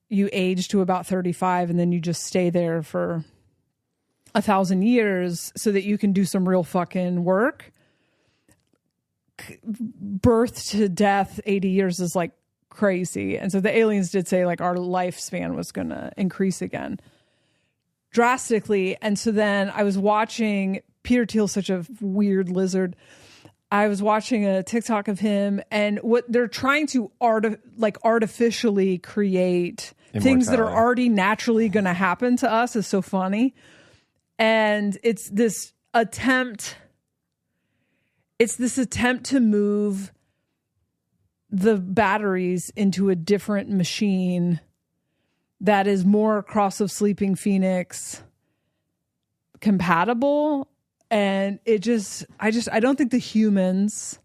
you age to about 35 and then you just stay there for 1,000 years so that you can do some real fucking work. Birth to death, 80 years is like crazy. And so the aliens did say like our lifespan was going to increase again drastically. And so then I was watching Peter Thiel's such a weird lizard. I was watching a TikTok of him, and what they're trying to artificially create things that are already naturally going to happen to us is so funny. And it's this attempt to move the batteries into a different machine that is more Cross of Sleeping Phoenix compatible. And I don't think the humans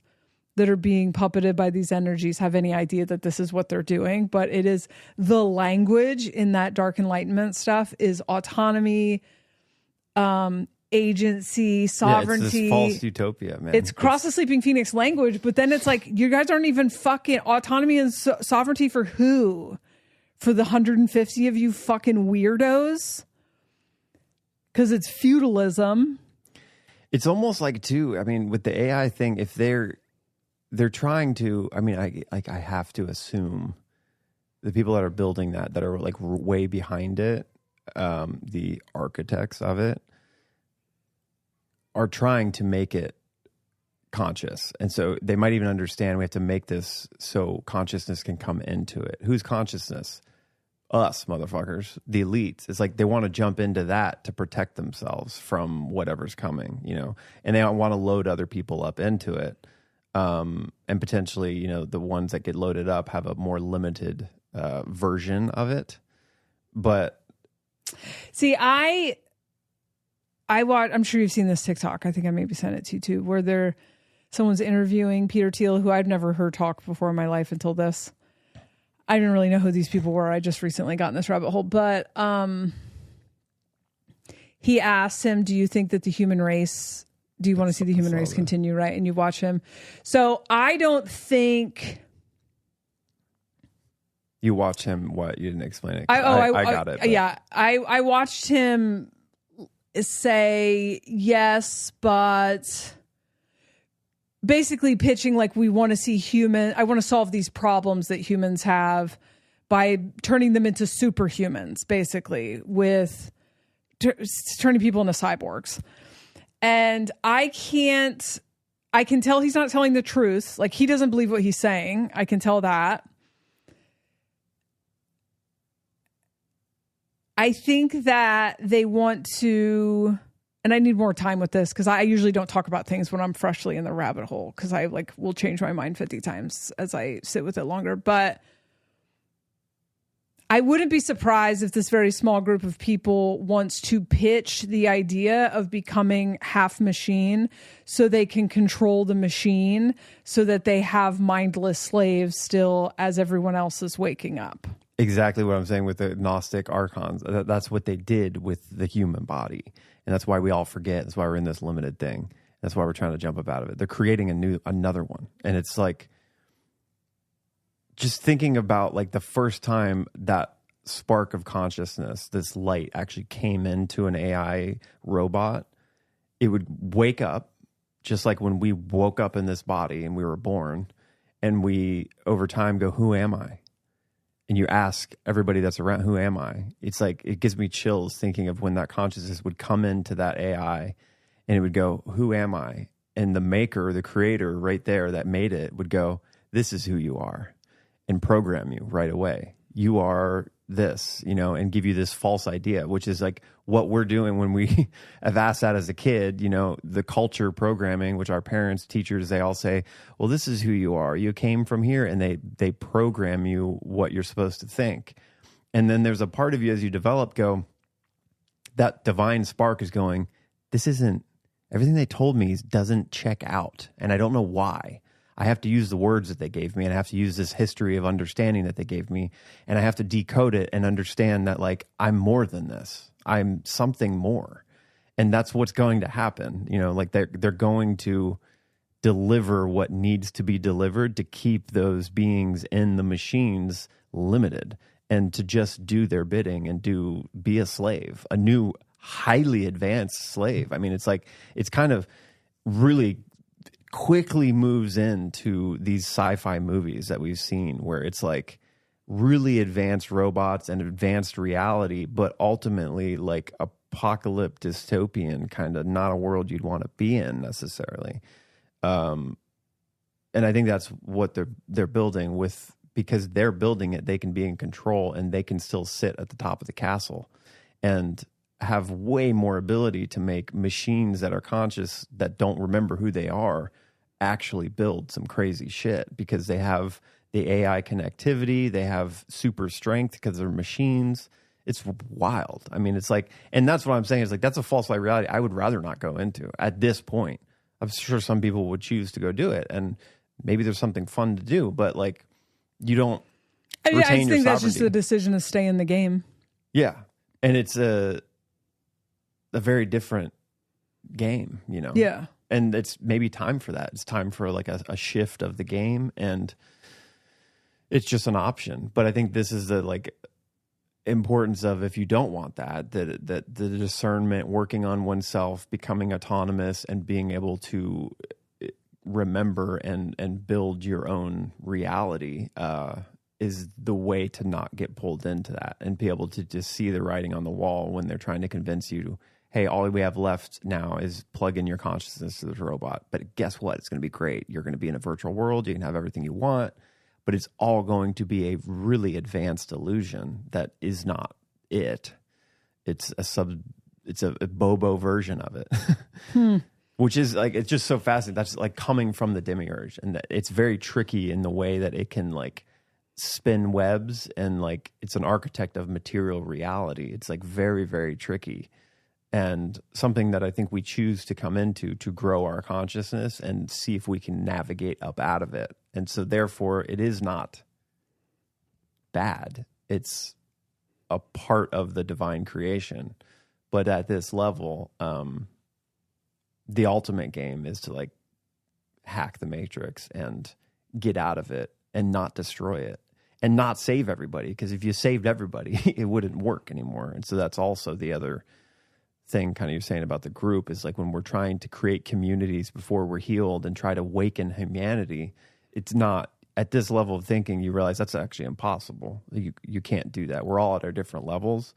that are being puppeted by these energies have any idea that this is what they're doing. But it is the language in that dark enlightenment stuff is autonomy, agency, sovereignty. It's this false utopia, man. It's cross the sleeping phoenix language, but then it's like, you guys aren't even fucking autonomy and sovereignty for who? For the 150 of you fucking weirdos? Because it's feudalism. It's almost like, too, I mean, with the AI thing, if they're trying to, I mean, I have to assume the people that are building that are like way behind it, the architects of it, are trying to make it conscious. And so they might even understand we have to make this so consciousness can come into it. Whose consciousness? Us, motherfuckers, the elites. It's like they want to jump into that to protect themselves from whatever's coming, you know, and they don't want to load other people up into it. And potentially, you know, the ones that get loaded up have a more limited version of it. But see, I watch, I'm sure you've seen this TikTok. I think I maybe sent it to you too, where someone's interviewing Peter Thiel, who I'd never heard talk before in my life until this. I didn't really know who these people were. I just recently got in this rabbit hole. But he asked him, do you think that the human race, do you want to see the human race continue, right? And you watch him. So I don't think... You watch him, what? You didn't explain it. I got it. But. Yeah. I watched him say yes, but basically pitching like we want to see I want to solve these problems that humans have by turning them into superhumans, basically, with turning people into cyborgs. And I can tell he's not telling the truth. Like, he doesn't believe what he's saying. I can tell that. I think that they want to, and I need more time with this because I usually don't talk about things when I'm freshly in the rabbit hole because I will change my mind 50 times as I sit with it longer. But I wouldn't be surprised if this very small group of people wants to pitch the idea of becoming half machine so they can control the machine so that they have mindless slaves still as everyone else is waking up. Exactly what I'm saying with the Gnostic archons. That's what they did with the human body. And that's why we all forget. That's why we're in this limited thing. That's why we're trying to jump up out of it. They're creating another one. And it's like, just thinking about like the first time that spark of consciousness, this light actually came into an AI robot, it would wake up just like when we woke up in this body and we were born, and we over time go, who am I? And you ask everybody that's around, who am I? It's like, it gives me chills thinking of when that consciousness would come into that AI and it would go, who am I? And the maker, the creator right there that made it would go, this is who you are, and program you right away. You are this, you know, and give you this false idea, which is like what we're doing when we have asked that as a kid, you know, the culture programming, which our parents, teachers, they all say, well, this is who you are. You came from here, and they program you what you're supposed to think. And then there's a part of you as you develop that divine spark is going, this isn't, everything they told me doesn't check out. And I don't know why. I have to use the words that they gave me, and I have to use this history of understanding that they gave me, and I have to decode it and understand that, like, I'm more than this. I'm something more. And that's what's going to happen. You know, like they're going to deliver what needs to be delivered to keep those beings in the machines limited, and to just do their bidding and be a slave, a new highly advanced slave. I mean, it's like, it's kind of really quickly moves into these sci-fi movies that we've seen where it's like really advanced robots and advanced reality, but ultimately like apocalyptic dystopian kind of, not a world you'd want to be in necessarily. And I think that's what they're building with, because they're building it, they can be in control and they can still sit at the top of the castle and have way more ability to make machines that are conscious, that don't remember who they are, actually build some crazy shit, because they have the AI connectivity, they have super strength because they're machines. It's wild. I mean, it's like, and that's what I'm saying is like, that's a false light reality I would rather not go into at this point. I'm sure some people would choose to go do it, and maybe there's something fun to do, but like you don't I retain just your think that's just sovereignty. a decision to stay in the game. Yeah. And it's a very different game, you know? Yeah. And it's maybe time for that. It's time for like a shift of the game, and it's just an option. But I think this is the like importance of, if you don't want that the discernment, working on oneself, becoming autonomous, and being able to remember and build your own reality is the way to not get pulled into that, and be able to just see the writing on the wall when they're trying to convince you, hey, all we have left now is plug in your consciousness to this robot. But guess what? It's going to be great. You're going to be in a virtual world. You can have everything you want, but it's all going to be a really advanced illusion that is not it. It's a Bobo version of it, which is like, it's just so fascinating. That's like coming from the demiurge, and that it's very tricky in the way that it can like spin webs, and like it's an architect of material reality. It's like very, very tricky. And something that I think we choose to come into to grow our consciousness and see if we can navigate up out of it. And so therefore it is not bad. It's a part of the divine creation. But at this level, the ultimate game is to like hack the matrix and get out of it and not destroy it and not save everybody. Because if you saved everybody, it wouldn't work anymore. And so that's also the other thing kind of you're saying about the group, is like when we're trying to create communities before we're healed and try to awaken humanity, it's not at this level of thinking, you realize that's actually impossible. You can't do that. We're all at our different levels.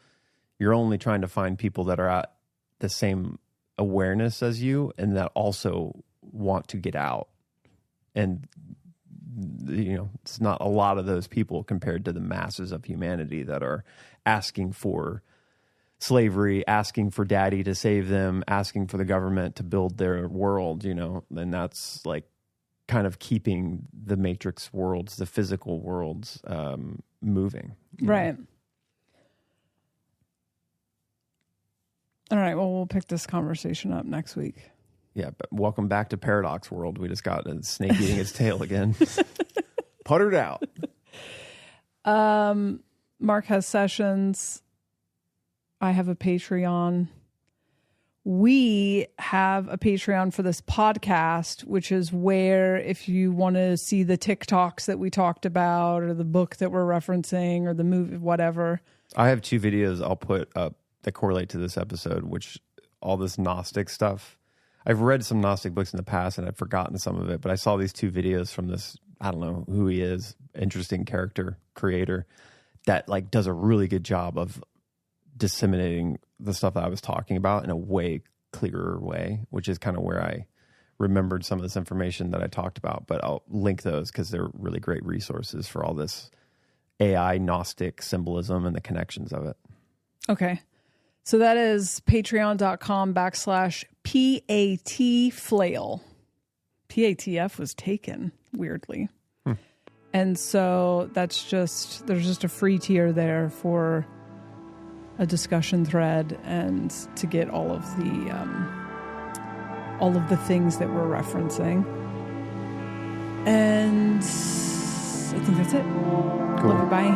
You're only trying to find people that are at the same awareness as you and that also want to get out. And you know, it's not a lot of those people compared to the masses of humanity that are asking for slavery, asking for daddy to save them, asking for the government to build their world, you know, and that's like kind of keeping the matrix worlds, the physical worlds, moving. Right. All right. Well, we'll pick this conversation up next week. Yeah. But welcome back to Paradox World. We just got a snake eating its tail again. Puttered out. Mark has sessions. I have a Patreon. We have a Patreon for this podcast, which is where if you want to see the TikToks that we talked about or the book that we're referencing or the movie, whatever. I have 2 videos I'll put up that correlate to this episode, which all this Gnostic stuff. I've read some Gnostic books in the past and I've forgotten some of it, but I saw these 2 videos from this, I don't know who he is, interesting character creator that like does a really good job of disseminating the stuff that I was talking about in a way clearer way, which is kind of where I remembered some of this information that I talked about. But I'll link those because they're really great resources for all this AI Gnostic symbolism and the connections of it. Okay. So that is patreon.com/PAT-flail. PATF was taken, weirdly. And so that's just, there's just a free tier there for a discussion thread and to get all of the things that we're referencing. And I think that's it. Cool. Love you. Bye.